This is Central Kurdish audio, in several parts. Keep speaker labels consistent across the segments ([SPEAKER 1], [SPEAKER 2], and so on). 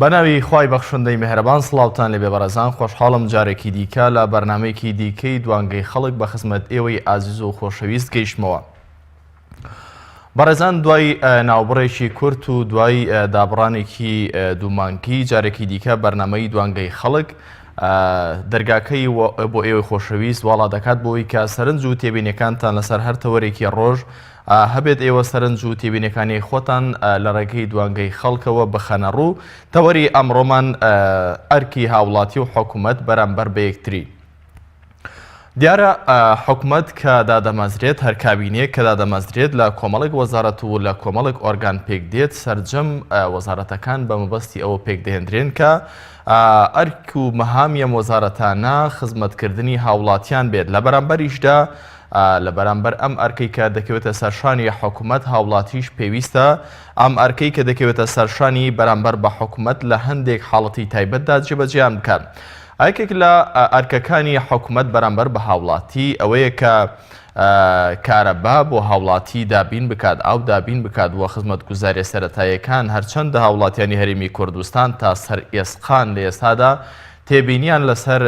[SPEAKER 1] بەناوی خوای بەخشندەی میهرەبان سڵاوتان لێبێ بەڕێزان، خۆشحاڵم جارێکی دیکە لە بەرنامەیەکی دیکەی دوانگەی خەڵک بە خزمەت ئێوەی ئازیز و خۆشەویست گەیشتمەوە. بەڕێزان، دوای ناوبڕێکی کورت و دوای دابڕانێکی دوومانکی جارێکی دیکە بەرنامەی دوانگەی خەڵک دەرگاکەی بۆ ئێوەی خۆشەویست واڵا دەکات بۆی کە سەرنج و تێبینیەکانتان لەسەر هەر تەوەرێکی ڕۆژ هەبێت ئێوە سەرنج و تێبینیەکانی خۆتان لە ڕێگەی دوانگەی خەڵکەوە بخەنە ڕوو. تەوەری ئەمڕۆمان ئەرکی هاوڵاتی و حکوومەت بەرامبەر بە یەکتری. دیارە حکوومەت کە دادەمەزرێت، هەر کابینەیەک کە دادەمەزرێت لە کۆمەڵێک وەزارەت و لە کۆمەڵێک ئۆرگان پێک دێت، سەرجەم وەزارەتەکان بە مەبەستی ئەوە پێک دەهێنرێن کە ئەرک و مەهامی ئەم وەزارەتانە خزمەتکردنی هاوڵاتیان بێت. لە بەرامبەریشدا لە بەرامبەر ئەم ئەرکەی کە دەکەوێتە سەرشانی حکوومەت، هاوڵاتیش پێویستە ئەم ئەرکەی کە دەکەوێتە سەرشانی بەرامبەر بە حکوومەت لە هەندێک حاڵەتی تایبەتدا جێبەجێیان بکات. یەکێک لە ئەرکەکانی حکوومەت بەرامبەر بە هاوڵاتی ئەوەیە کە کارەبا بۆ هاوڵاتی دابین بکات، ئاو دابین بکات وە خزمەتگوزاریە سەرەتاییەکان هەرچەندە هاوڵاتیانی هەرێمی کوردستان تا سەر ئێسقان لە ئێستادا تێبینیان لەسەر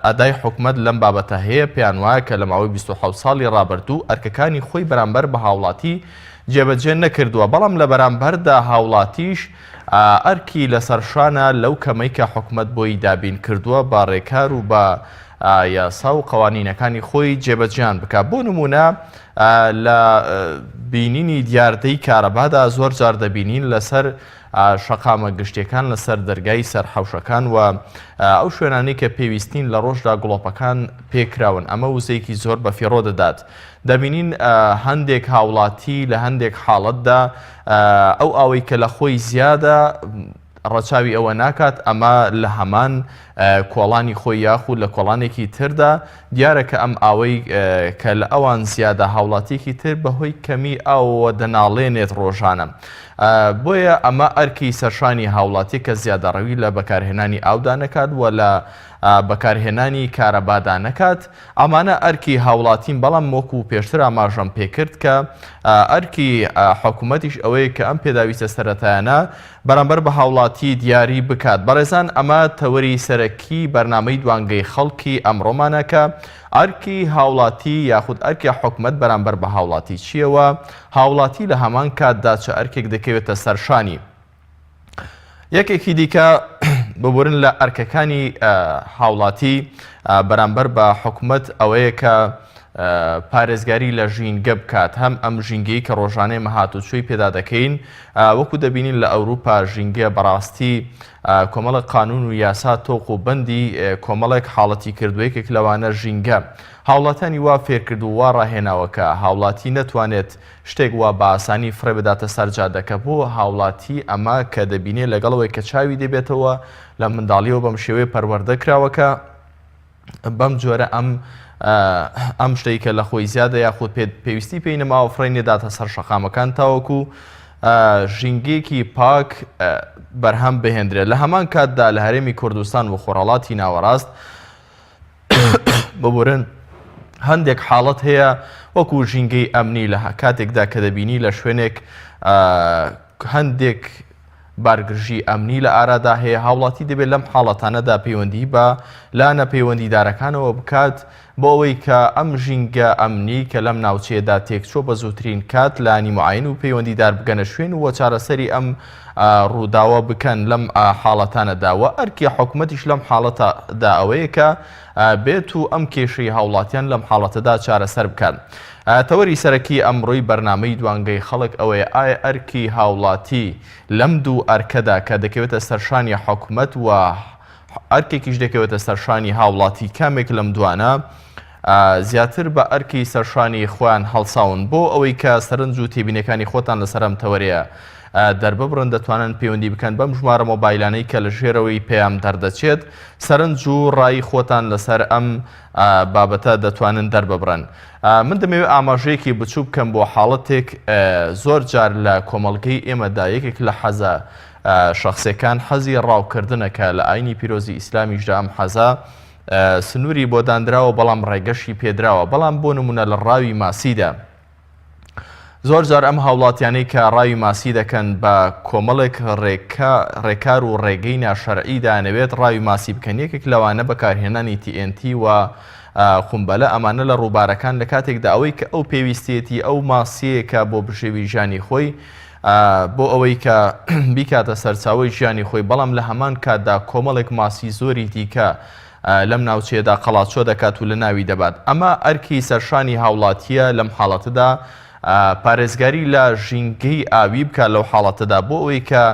[SPEAKER 1] ئەدای حکوومەت لەم بابەتە هەیە. پێیان وایە کە لە ماوەی 27 ساڵی ڕابردوو ئەرکەکانی خۆی بەرامبەر بە هاوڵاتی جێبەجێ نەکردووە، بەڵام لە بەرامبەردا هاوڵاتیش ئەرکی لەسەرشانە لەو کەمەی کە حکوومەت بۆی دابین کردووە با ڕێکار و بە یاسا و قەوانینەکانی خۆی جێبەجیان بکات. بۆ نمونە لە بینینی دیاردەی کارەبادا زۆر جار دەبینین لەسەر شەقامە گشتیەکان لەسەر دەرگای سەرحەوشەکان و ئەو شوێنانەی کە پێویستین لە ڕۆژدا گوڵۆپەکان پێکراون. ئەمە وزەیەکی زۆر بە فیڕۆ دەدات. دەبینین هەندێک هاوڵاتی لە هەندێک حاڵەتدا ئەو ئاوەی کە لە خۆی زیادە ڕەچاوی ئەوە ناکات، ئەمە لە هەمان کۆڵانی خۆی یاخود لە کۆڵانێکی تردا دیارە کە ئەم ئاوەی کە لە ئەوان زیادە هاوڵاتیەکی تر بەهۆی کەمی ئاوەوە دەناڵێنێت ڕۆژانە. بۆیە ئەمە ئەرکی سەرشانی هاوڵاتی کە زیادەڕەوی لە بەکارهێنانی ئاودا نەکات و لە بەکارهێنانی کارەبادا نەکات. ئەمانە ئەرکی هاوڵاتین، بەڵام وەکو پێشتر ئاماژەم پێکرد کە ئەرکی حکوومەتیش ئەوەیە کە ئەم پێداویستە سەرەتایانە بەرامبەر بە هاوڵاتی دیاری بکات. بەڕێزان، ئەمە تەوەری سەرەکی بەرنامەی دوانگەی خەڵکی ئەمڕۆمانە کە ئەرکی هاوڵاتی یاخود ئەرکی حکوومەت بەرامبەر بە هاوڵاتی چیەوە، هاوڵاتی لە هەمان کاتدا چه ئەرکێک دەکەوێتە سەرشانی. یەکێکی دیکە ببورن لە ئەرکەکانی هاوڵاتی بەرامبەر بە حکوومەت ئەوەیە کە پارێزگاری لە ژینگە بکات. هەم ئەم ژینگەی کە ڕۆژانەی مەهاتوچۆی پێدا دەکەین، وەکو دەبینین لە ئەوروپا ژینگە بەڕاستی کۆمەڵک قانون و یاسا تۆق و بەندی کۆمەڵێک حاڵەتی کردووەیەکێک لەوانە ژینگە. هاوڵاتانی وا فێرکرد و وا ڕاهێناوەکە هاوڵاتی نەتوانێت شتێک وا بە ئاسانی فڕێ بداتە سەر جادەکە. بۆ هاوڵاتی ئەمە کە دەبینێت لەگەڵەوەی کە چاوی دەبێتەوە لە منداڵیەوە بەم شێوەیە پەروەردە کراوەکە، بەم جۆرە ئەم شتەی کە لە خۆی زیادە یاخود پێویستی پێی نەماوە فڕێ نێداتە سەر شەقامەکان تاوەکو ژینگێکی پاک بەرهەم بهێنرێت. لە هەمان کاتدا لە هەرێمی کوردستان و خۆڕەڵاتی ناوەڕاست ببورن هەندێک حاڵەت هەیە وەکو ژینگەی ئەمنی لە کاتێکدا کە دەبینی لە شوێنێک هەندێک بارگرژی ئەمنی لە ئارادا هەیە، هاوڵاتی دەبێت لەم حاڵەتانەدا پەیوەندی بە لانە پەیوەندیدارەکانەوە بکات بۆ ئەوەی کە ئەم ژینگە ئەمنی کە لەم ناوچەیەدا تێکچۆ بە زووترین کات لانی معاین و پەیوەندیدار بگەنە شوێن و چارەسەری ئەم ڕووداوە بکەن لەم حاڵەتانەدا. و ئەرکی حکوومەتیش لەم حاڵەتەدا ئەوەیە کە بێت و ئەم کێشەی هاوڵاتیان لەم حاڵەتەدا چارەسەر بکەن. تەوەری سەرەکی ئەمڕۆی بەرنامەی دوانگەی خەڵک ئەوەیە ئایا ئەرکی هاوڵاتی لەم دوو ئەرکەدا کە دەکەوێتە سەرشانی حکوومەت و ئەرکێکیش دەکەوێتە سەرشانی هاوڵاتی کامێک لەم دوانە زیاتر بە ئەرکی سەرشانی خۆیان هەڵساون بۆ ئەوەی کە سەرنج و تێبینیەکانی خۆتان لەسەر ئەم تەوەریە دەرببڕن، دەتوانن پەیوەندی بکەن بەم ژمارە مۆبایلانەی کە لە ژێرەوەی پێیان دەردەچێت. سەرنج و ڕای خۆتان لەسەر ئەم بابەتە دەتوانن دەرببڕن. من دەمەوێت ئاماژەیەکی بچوو بکەم بۆ حاڵەتێک زۆر جار لە کۆمەڵگەی ئێمەدا یەکێک لە حەزە شەخسیەکان حەزی ڕاوکردنەکە لە ئاینی پیرۆزی ئیسلامیشدا ئەم حەزە سنووری بۆ دانراوە بەڵام ڕێگەشی پێدراوە. بەڵام بۆ نمونە لە ڕاوی ماسیدا زۆر جار ئەم هاوڵاتیانەی کە ڕاوی ماسی دەکەن بە کۆمەڵێک ڕێکار و ڕێگەی ناشەرعی دانەوێت ڕاوی ماسی بکەن. یەکێک لەوانە بەکارهێنانی TNT و خومبەلە ئەمانە لە ڕووبارەکان لە کاتێکدا ئەوەی کە ئەو پێویستێتی ئەو ماسیەکە بۆ بژێوی ژیانی خۆی بۆ ئەوەی کە بیکاتە سەرچاوی ژیانی خۆی، بەڵام لە هەمان کاتدا کۆمەڵێک ماسی زۆری دیکە لەم ناوچەیەدا قەڵاچۆ دەکات و لە ناوی دەبات. ئەمە ئەرکی سەرشانی هاوڵاتیە لەم حاڵەتەدا پارێزگاری لە ژینگەی ئاوی بکات لەو حاڵەتەدا بۆ ئەوەی کە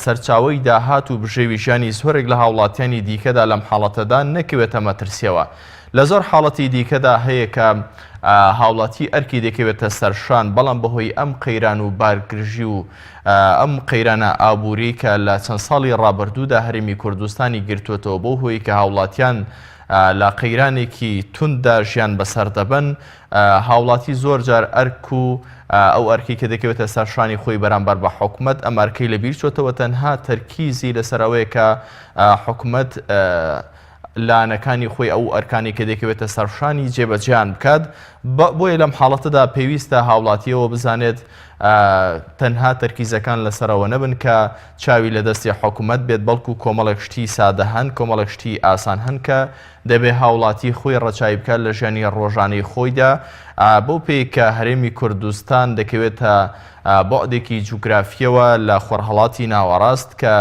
[SPEAKER 1] سەرچاوی داهات و بژێوی ژیانی زۆرێک لە هاوڵاتیانی دیکەدا لەم حاڵەتەدا نەکەوێتە مەترسیەوە. لە زۆر حاڵەتی دیکەدا هەیە کە هاوڵاتی ئەرکی دەکەوێتە سەرشان، بەڵام بەهۆی ئەم قەیران و بارگرژی و ئەم قەیرانە ئابووری کە لە چەند ساڵی ڕابردوودا هەرێمی کوردستانی گرتوێتەوە بۆ هۆی کە هاوڵاتیان لە قەیرانێکی توندا ژیان بەسەر دەبن، هاوڵاتی زۆر جار ئەرک و ئەو ئەرکی کە دەکەوێتە سەرشانی خۆی بەرامبەر بە حکومەت ئەم ئەرکەی لەبیر چۆتەوە تەنها تەرکیزی لەسەرەوەی کە حکومەت لانەکانی خۆی ئەو ئەرکانی کە دەکەوێتە سەرشانی جێبەجیان بکات. بۆیە لەم حاڵەتەدا پێویستە هاوڵاتیەوە بزانێت تەنها تەرکیزەکان لەسەرەوە نەبن کە چاوی لە دەستی حکومەت بێت، بەڵکو کۆمەڵێک شتی سادە هەن، کۆمەڵێک شتی ئاسان هەن کە دەبێ هاوڵاتی خۆی ڕەچاوی بکات لە ژیانی ڕۆژانەی خۆیدا. بۆ پێی کە هەرێمی کوردستان دەکەوێتە بۆعدێکی جوگرافیەوە لە خۆرهەڵاتی ناوەڕاست کە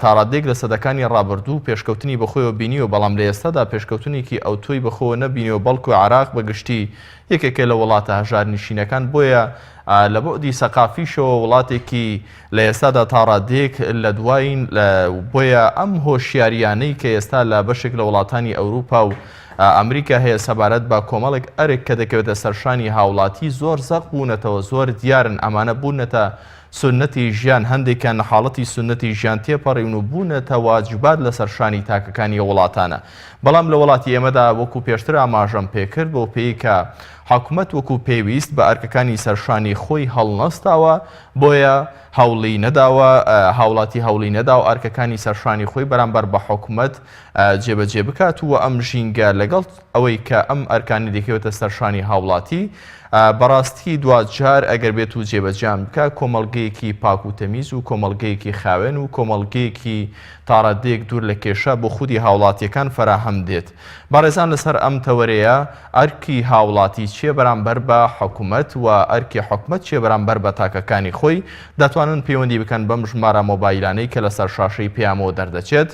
[SPEAKER 1] تاڕادێک لە سەدەکانی ڕابردوو پێشکەوتنی بەخۆیەوە بینیوە، بەڵام لە ئێستادا پێشکەوتنێکی ئەو تۆی بەخۆوە نەبینیوە، بەڵکو عێراق بەگشتی یەکێکە لە وڵاتە هەژار نشینەکان. بۆیە لە بۆعدی سەقافیشەوە وڵاتێکی لە ئێستادا تاڕادێک لە دوایین، بۆیە ئەم هۆشیاریانەی کە ئێستا لە بەشێک لە وڵاتانی ئەوروپا و ئەمریکا هەیە سەبارەت بە کۆمەڵێک ئەرێک کە دەکەوێتە سەرشانی هاوڵاتی زۆر زەق بوونەتەوە، زۆر دیارن ئەمانە بوونەتە سنەتی ژیان، هەندێکیان لە حاڵەتی سنەتی ژیان تێپەڕین و بوونەتە واجبات لە سەرشانی تاکەکانی وڵاتانە. بەڵام لە وڵاتی ئێمەدا وەکو پێشتر ئاماژەم پێکرد بۆ پێی کە حکومەت وەکو پێویست بە ئەرکەکانی سەرشانی خۆی هەڵنەستاوە، بۆیە هەوڵی نەداوە هاوڵاتی هەوڵی نەداوە ئەرکەکانی سەرشانی خۆی بەرامبەر بە حکومەت جێبەجێ بکات و ئەم ژینگە لەگەڵ ئەوەی کە ئەم ئەرکانی دەکەوێتە سەرشانی هاوڵاتی بەڕاستی دوجار ئەگەر بێت و جێبەجیان بکە کۆمەڵگەیەکی پاک و تەمیز و کۆمەڵگەیەکی خاوێن و کۆمەڵگەیەکی تاڕادێک دوور لە کێشە بۆ خودی هاوڵاتیەکان فراهەم دێت. بەڕێزان لەسەر ئەم تەوەرەیە ئەرکی هاوڵاتی چیە بەرامبەر بە حکومەت و ئەرکی حکومەت چیە بەرامبەر بە تاکەکانی خۆی، دەتوانن پەیوەندی بکەن بەم ژمارە مۆبایلانەی کە لەسەر شاشەی پێیامەوە دەردەچێت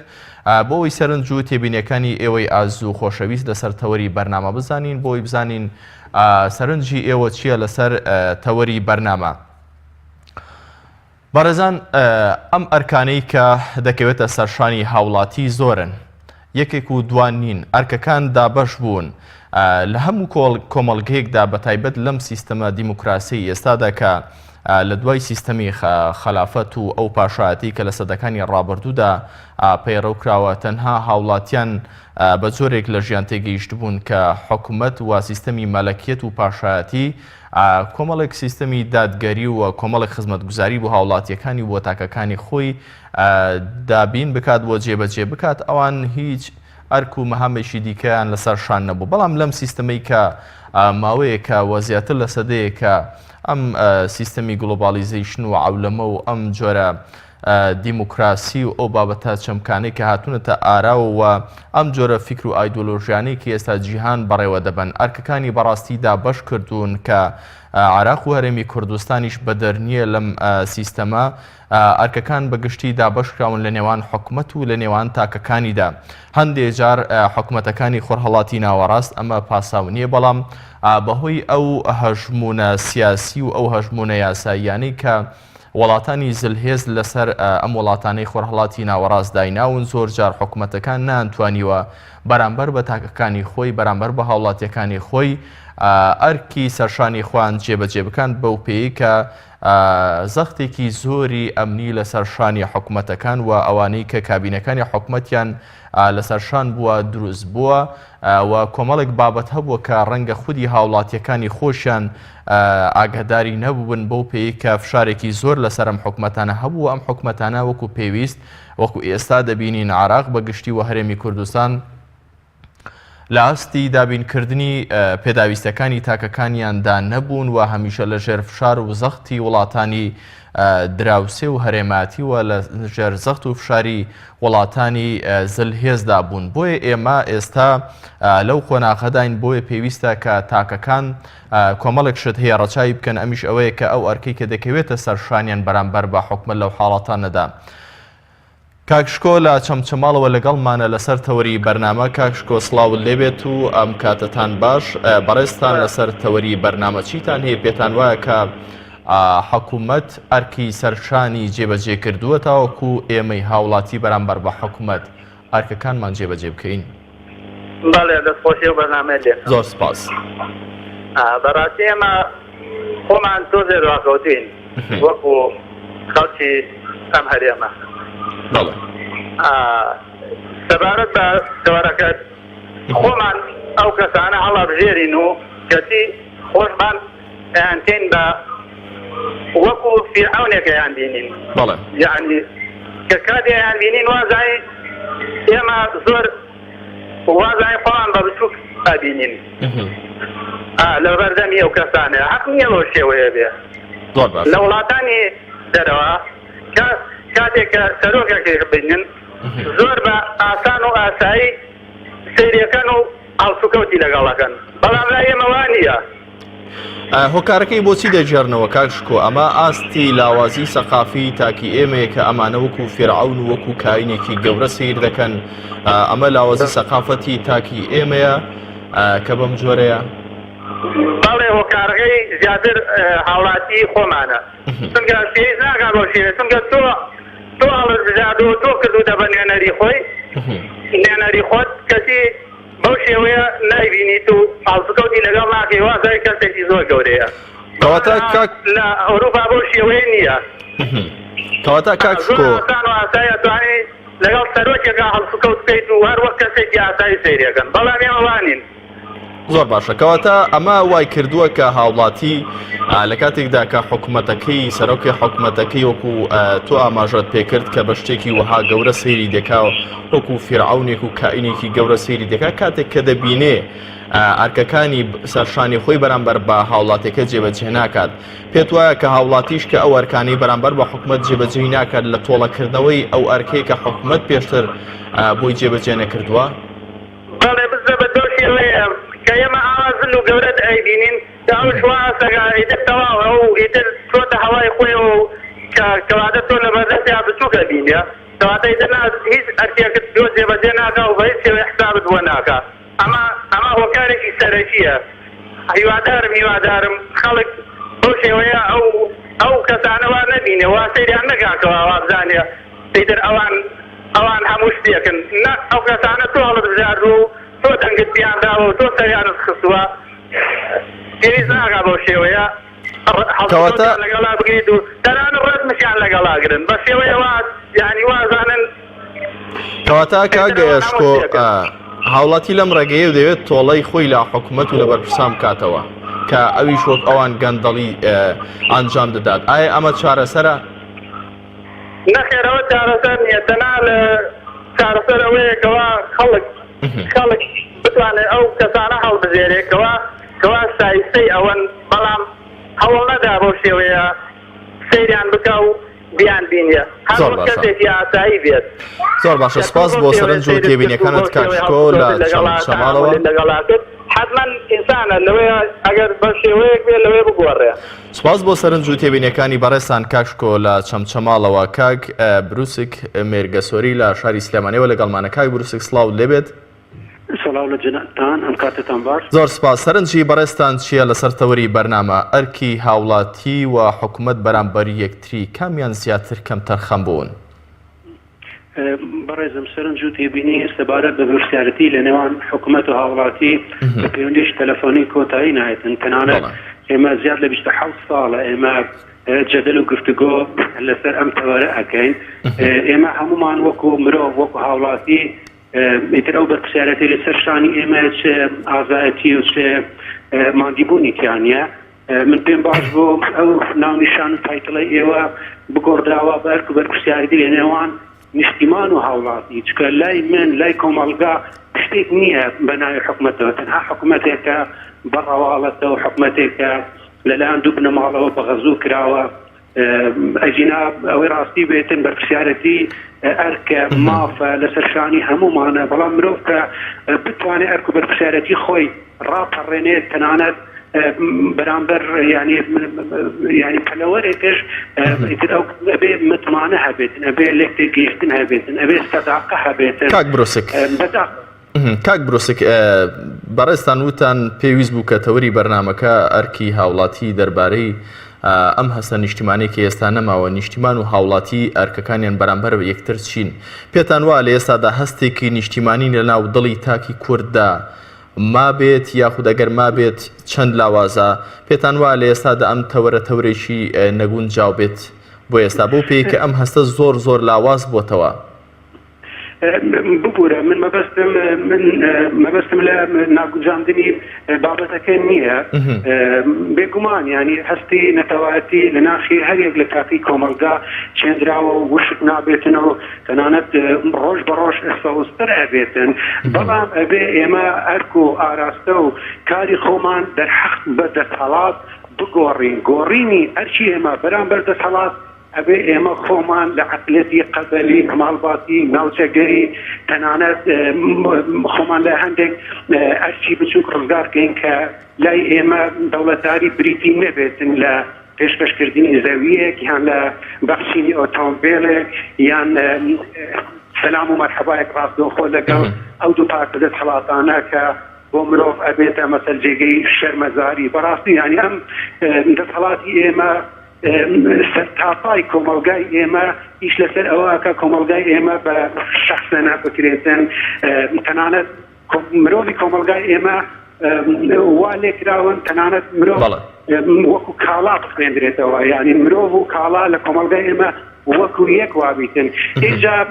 [SPEAKER 1] بۆ ئەوی سەرنج و تێبینیەکانی ئێوەی ئازوو خۆشەویست لەسەر تەوەری بەرنامە بزانین، بۆی بزانین سەرنجی ئێوە چییە لەسەر تەوەری بەرنامە. بەڕێزان ئەم ئەرکانەی کە دەکەوێتە سەرشانی هاوڵاتی زۆرن، یەکێک و دوان نین، ئەرکەکان دابەش بوون لە هەموو کۆمەڵگەیەکدا بەتایبەت لەم سیستەمە دیموکراسی ئێستادا کە لە دوای سیستەمی خەلافەت و ئەو پاشایەتی کە لە سەدەکانی ڕابردوودا پەیڕەوکراوە، تەنها هاوڵاتیان بە جۆرێک لە ژیان تێگەیشت بوون کە حکومەت و سیستەمی مەلەکیەت و پاشایەتی کۆمەڵێک سیستەمی دادگەری و کۆمەڵێک خزمەتگوزاری بۆ هاوڵاتیەکانی بۆ تاکەکانی خۆی دابین بکات بۆ جێبەجێ بکات، ئەوان هیچ ئەرک و مەهامێکی دیکەیان لەسەر شان نەبوو. بەڵام لەم سیستەمەی کە ماوەیەکە وەزیاتر لە سەدەیەکە ئەم سیستەمی گلۆبالیزیشن و عەولەمە و ئەم جۆرە دیموکراسی و ئەو بابەتە چەمکانەی کە هاتوونەتە ئاراوە و ئەم جۆرە فیکر و ئایدۆلۆژیانەی کە ئێستا جیهان بەڕێوە دەبن، ئەرکەکانی بەڕاستیدا بەش کردوون کە عێراق و هەرێمی کوردستانیش بەدەرنیە لەم سیستەمە، ئەرکەکان بەگشتی دابەشکراون لە نێوان حکومەت و لە نێوان تاکەکانیدا. هەندێک جار حکومەتەکانی خۆرهەڵاتی ناوەڕاست ئەمە پاساو نییە، بەڵام بەهۆی ئەو هەژمونە سیاسی و ئەو هەژمونە یاساییانەی کە وڵاتانی زلهێز لەسەر ئەم وڵاتانەی خۆرهەڵاتی ناوەڕاست دایناون، زۆر جار حکومەتەکان نانتوانیوە بەرامبەر بە تاکەکانی خۆی، بەرامبەر بە هاوڵاتیەکانی خۆی ئەرکی سەرشانی خوان جێبەجێ بکەن، بەو پێی کە زەختێکی زۆری ئەمنی لەسەر شانی حکومەتەکان و ئەوانەی کە کابینەکانی حکومەتیان لەسەر شان بووە دروست بووە و کۆمەڵێک بابەت هەبووە کە ڕەنگە خودی هاوڵاتیەکانی خۆشیان ئاگاداری نەبوون، بەو پێی کە فشارێکی زۆر لەسەر ئەم حکومەتانە هەبوو. ئەم حکومەتانە وەکو پێویست وەکو ئێستا دەبینین عێراق بەگشتی و هەرێمی کوردستان لە ئاستی دابینکردنی پێداویستەکانی تاکەکانیاندا نەبوون و هەمیشە لە ژێر فشار و زەختی وڵاتانی دراوسێ و هەرێماتی و لە ژێر زەخت و فشاری وڵاتانی زلهێزدا بوون. بۆیە ئێمە ئێستا لەو خۆناغەداین، بۆیە پێویستە کە تاکەکان کۆمەڵێک شت هەیە ڕەچاوی بکەن. ئەمیش ئەوەیە کە ئەو ئەرکەی کە دەکەوێتە سەرشانیان بەرامبەر بە حکومەت لەو حاڵەتانەدا. کاکشکۆ لە چەمچەماڵەوە لەگەڵمانە لەسەر تەوەری بەرنامە. کاکشکۆ سڵاوت لێبێت و ئەم کاتتان باش. بەڕێستان لەسەر تەوەری بەرنامە چیتان هەیە؟ پێتان وایە کە حکومەت ئەرکی سەرشانی جێبەجێ کردووە تاوەکو ئێمەی هاوڵاتی بەرامبەر بە حکومەت ئەرکەکانمان جێبەجێ بکەین؟
[SPEAKER 2] بەڵێ دەستخۆشی و بەرنامە لێ.
[SPEAKER 1] زۆر سپاس.
[SPEAKER 2] بەڕاستی ئێمە خۆمان تۆزێ ڕاکەوتوین وەکو خەڵکی ئەم هەرێمە.
[SPEAKER 1] بەڵێ
[SPEAKER 2] سەبارەت بە تەوەرەکەت خۆمان ئەو کەسانە هەڵەبژێرین و کەسی خۆشمان ئەیانتێن بە وەکو فیرعەونێکەیان بینین.
[SPEAKER 1] بەڵێ
[SPEAKER 2] یعنی کە کاتی ئەیان بینین وازای ئێمە زۆر وازای خۆمان بە بچووک ئەبینین لە بەردەمی ئەو کەسانە. حەق نییە بەو شێوەیە بێ. لە وڵاتانی دەرەوە کاتێک کە سەرۆکێک بینن زۆر بە ئاسان و ئاسایی سەیرەکەن و هەڵسوکەوتی لەگەڵەکەن، بەڵام لای ئێمە وا نییە.
[SPEAKER 1] هۆکارەکەی بۆچی دەجێڕنەوە کاکشکۆ؟ ئەمە ئاستی لاوازی سەقافی تاکی ئێمەیە کە ئەمانە وەکو فێرعەون و وەکو کاینێکی گەورە سیر دەکەن. ئەمە لاوازی سەقافەتی تاکی ئێمەیە کە بەم جۆرەیە؟
[SPEAKER 2] بەڵێ هۆکارەکەی زیاتر هاوڵاتی خۆمانە، چونکە پێویست ناکات بۆ شێوێ، چونکە تۆ هەڵت بژاردووە تۆ کردوتە بە نوێنەری خۆی، نوێنەری خۆت کەسی بەو شێوەیە نایبینیت و هەڵسوکەوتی لەگەڵ ناکەی، وازای کەسێکی زۆر گەورەیە. لە ئەوروپا بەو شێوەیە نییە.
[SPEAKER 1] کەواتە کاکشکۆ
[SPEAKER 2] ئاسان و ئاسایی ئەتوانێت لەگەڵ سەرۆکێکا هەڵسوکەوت بکەیت و هەر وەک کەسێکی ئاسایی سەیرەکەن، بەڵام ئێمە وانین.
[SPEAKER 1] زۆر باشە. کەواتە ئەمە وای کردووە کە هاوڵاتی لە کاتێکدا کە حکوومەتەکەی سەرۆکی حکوومەتەکەی وەکو تۆ ئاماژەت پێکرد کە بە شتێکی وەها گەورە سەیری دەکا وەکو فیرعەونێک و کائینێکی گەورە سەیری دەکا، کاتێک کە دەبینێ ئەرکەکانی سەرشانی خۆی بەرامبەر بە هاوڵاتەکە جێبەجێ ناکات، پێت وایە کە هاوڵاتیش کە ئەو ئەرکانی بەرامبەر بە حکومەت جێبەجێ ناکات لە تۆڵەکردنەوەی ئەو ئەرکەی کە حکومەت پێشتر بۆی جێبەجێ نەکردووە؟
[SPEAKER 2] بەڵێ بزە بە دۆ شێوەیە کە ئێمە ئاوازن و گەورەت ئەیبینین ئەو شواسەگا ئیتر تەواو ئەو ئیتر چۆتە هەوای خۆی و کەواتە تۆ لە بەردەستیا بچووکە بینە، کەواتە ئیتر هیچ ئەرکێکت دۆ جێبەجێ ناکا و بە هیچ شێوەیە حسابت بۆ ناکا. ئەمە هۆکارێکی سەرەکیە. هیوادارم خەڵک بەو شێوەیە ئەو کەسانەوە نەبینێ، وا سەیریان نەکاکەوە وابزانێ ئیتر ئەوان هەموو شتێکن. ئەو کەسانە تۆ هەڵت بژاردووە و تۆ دەنگت پیانداوە و تۆ سەریانت خستووە، پێویست ناکا بەو شێوەیە لەگەڵا بگریت و تەنانە ڕێزمشیان لەگەڵاگرن بە شێوەیە یعنی وازانن.
[SPEAKER 1] کەواتە کاگەشکۆ هاوڵاتی لەم ڕێگەیە و دەوێت تۆڵەی خۆی لە حکوومەت و لە بەرپرسام کاتەوە کە ئەویش وەک ئەوان گەندەڵی ئەنجام دەدات. ئایا ئەمە چارەسەرە؟
[SPEAKER 2] نەخێرەوە چارەسەر نییە، تەنها لە چارەسەر ئەوەیەکەوە خەڵک بتوانێت ئەو کەسانە هەڵبژێرێکەوە کەوا شایستەی ئەوەن، بەڵام هەوڵ نەدا بۆ شێوەیە سەیریان بکە و بیان بینیە هەر کەسێکی ئاسایی بێت.
[SPEAKER 1] زۆر باشە، سپاس بۆ سەرنج و تێبینیەکانت کاکشکۆ لە چەمچەماڵەوە.
[SPEAKER 2] حتما ئینسانە لەوەیە ئەگەر بە شێوەیەک بێت لەوێ بگۆڕێ.
[SPEAKER 1] سپاس بۆ سەرنج و تێبینیەکانی بەڕێستان کاکشکۆ لە چەمچەماڵەوە. کاک بروسک مێرگەسۆری لە شاری سلێمانیەوە لەگەڵمانە. کاک بروسک سڵاو لێبێت.
[SPEAKER 3] سڵاو لە جناتان، ئەم کاتتان باش.
[SPEAKER 1] زۆر سپاس. سەرنجی بەڕێستان چییە لەسەر تەوەری بەرنامە ئەرکی هاوڵاتی و حکوومەت بەرامبەر یەکتری کامیان زیاتر کەم تەرخەم بوون؟
[SPEAKER 3] بەڕێزم سەرنج و تێبینی سەبارەت بە برسیارەتی لە نێوان حکوومەت و هاوڵاتی بە پەیوەندیش تەلەفۆنی کۆتایی نایەتن. تەنانەت ئێمە زیاد لە 27 ساڵە ئێمە جەدەل و گفتوگۆ لەسەر ئەم تەوەرە ئەکەین. ئێمە هەمومان وەکو مرۆڤ وەکو هاوڵاتی ئیتر ئەو بەرپرسیارەتی لەسەر شانی ئێمە چ ئازایەتی و چ مادیبوونی تیانە. من پێم باش بۆ ئەو ناونیشان و تایتڵی ئێوە بگۆڕدراوە بەرک و بەرپرسیارەتی لە نێوان نیشتیمان و هاوڵاتی، چکە لای من لای کۆمەڵگا شتێک نییە بە ناوی حکوومەتەوە تەنها حکوومەتێکە بەڕەواڵەتەوە حکوومەتێکە لەلایەن دوو بنەماڵەوە بەغەزوو کراوە ئەجینا ئەوەی ڕاستی بێتن بەرپرسیارەتی ئەرکە مافە لەسەرشانی هەمومانە بەڵام مرۆڤ کە بتوانێت ئەرک و بەرپرسیارەتی خۆی ڕاپەڕێنێت تەنانەت بەرامبەر ینی پەلەوەرێکش ئەو ئەبێ متمانە هەبێتن ئەبێ لێک گەیشتن هەبێتن ئەبێ سەداقە هەبێتن.
[SPEAKER 1] کاک برۆسک بەڕێستان وتان پێویست بوو کە تەوەری بەرنامەکە ئەرکی هاوڵاتی دەربارەی ئەم هەستە نیشتیمانی کە ئێستا نەماوە نیشتیمان و هاوڵاتی ئەرکەکانیان بەرامبەر بە یەکتر چین پێتان وایە لە ئێستادا هەستێکی نیشتیمانی لەناو دڵی تاکی کورددا ما بێت یاخود ئەگەر ما بێت چەند لاوازە پێتان وایە لە ئێستادا ئەم تەوەرە تەورێکی نەگونجاو بێت بۆ ئێستا بۆ پێی کە ئەم هەستە زۆر لاواز بۆتەوە.
[SPEAKER 3] ببوورە من مەبەستم لە ناگونجاندنی بابەتەکە نییە بێگومان ینی هەستی نەتەوایەتی لە ناخی هەرێک لە کاتی کۆمەلگا چێندراوە و وشک نابێتنەوە تەنانەت ڕۆژ بە ڕۆژ ئەسەوستر ئەبێتن بەڵام ئەبێ ئێمە ئەرک و ئاراستە و کاری خۆمان دەرحەق بە دەسەڵات بگۆڕین گۆڕینی ئەرچی ئێمە بەرامبەر دەسەڵات ئەبێ ئێمە خۆمان لە عەقلەتی قەبەلی کەماڵباتی ناوچەگەری تەنانەت خۆمان لە هەندێک ئەرچی بچووک ڕزگارکەین کە لای ئێمە دەوڵەتداری بریتی نەبێتن لە پێشکەشکردنی زەویەک یان لە بەخشینی ئۆتۆمبیلێک یان سەلام و مەرحەبایەک ڕاستەوخۆ لەگەڵ ئەو دوو پارتە دەسەڵاتانە کە بۆ مرۆڤ ئەبێتە مەسەل جێگەی شەرمەزاری بەڕاستی ینی ئەم دەسەڵاتی ئێمە سەرتاپای کۆمەلگای ئێمە ئیش لەسەر ئەوەکە کۆمەلگای ئێمە بە شەخصە نابکرێتن تەنانەت مرۆڤی کۆمەلگای ئێمە وا لێکراون تەنانەت مرۆڤ وەکو کاڵا بخوێندرێتەوە ینی مرۆڤ و کاڵا لە کۆمەلگای ئێمە وەکو یەک وابیتن اینجا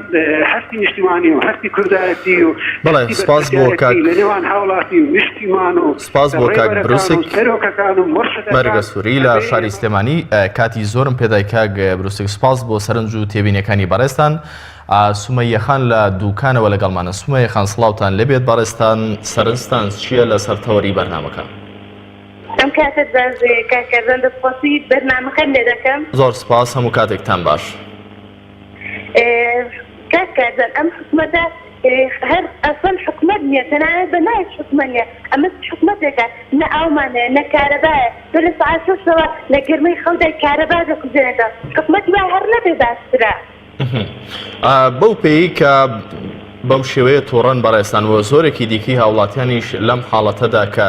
[SPEAKER 3] هەستی نیشتیمانی و هەستی کوردایەتی و لە نێوان هاوڵاتی و نیشتیمان و
[SPEAKER 1] سپاس بۆ کاک بروسک
[SPEAKER 3] سەرۆکەکان و مرشدەکان
[SPEAKER 1] بەرگە سووری لە شاری سلێمانی کاتی زۆرم پێدای کاک بروسک سپاس بۆ سەرنج و تێبینیەکانی بەڕێستان. سومەیە خان لە دووکانەوە لەگەڵمانە. سومەیە خان سڵاوتان لەبێت بەڕێستان سەرنجتان چییە لەسەر تەوەری بەرنامەکە؟
[SPEAKER 4] ئەم کاتت کاکەزان دەسپاسی بەرنامەکەم لێ دەکەم.
[SPEAKER 1] زۆر سپاس هەموو کاتێکتان باش.
[SPEAKER 4] کاکەزان ئەم حکومەتە هەر ئەسڵ حکومەت نییە تەنانەت بە نایەت حکومەت نییە ئەمە حکومەتێکە نە ئاومانە نە کارەبایە تۆ لە سەعات 6ەوە لە گرمەی خەودا کارەبا دەکوژێنێتەوە حکومەتی وای هەر نەبێ باشترە.
[SPEAKER 1] بەو پێی کە بەم شێوەیە تۆڕەن بەڕێستانەوە زۆرێکی دیکەی هاوڵاتیانیش لەم حاڵەتەدا کە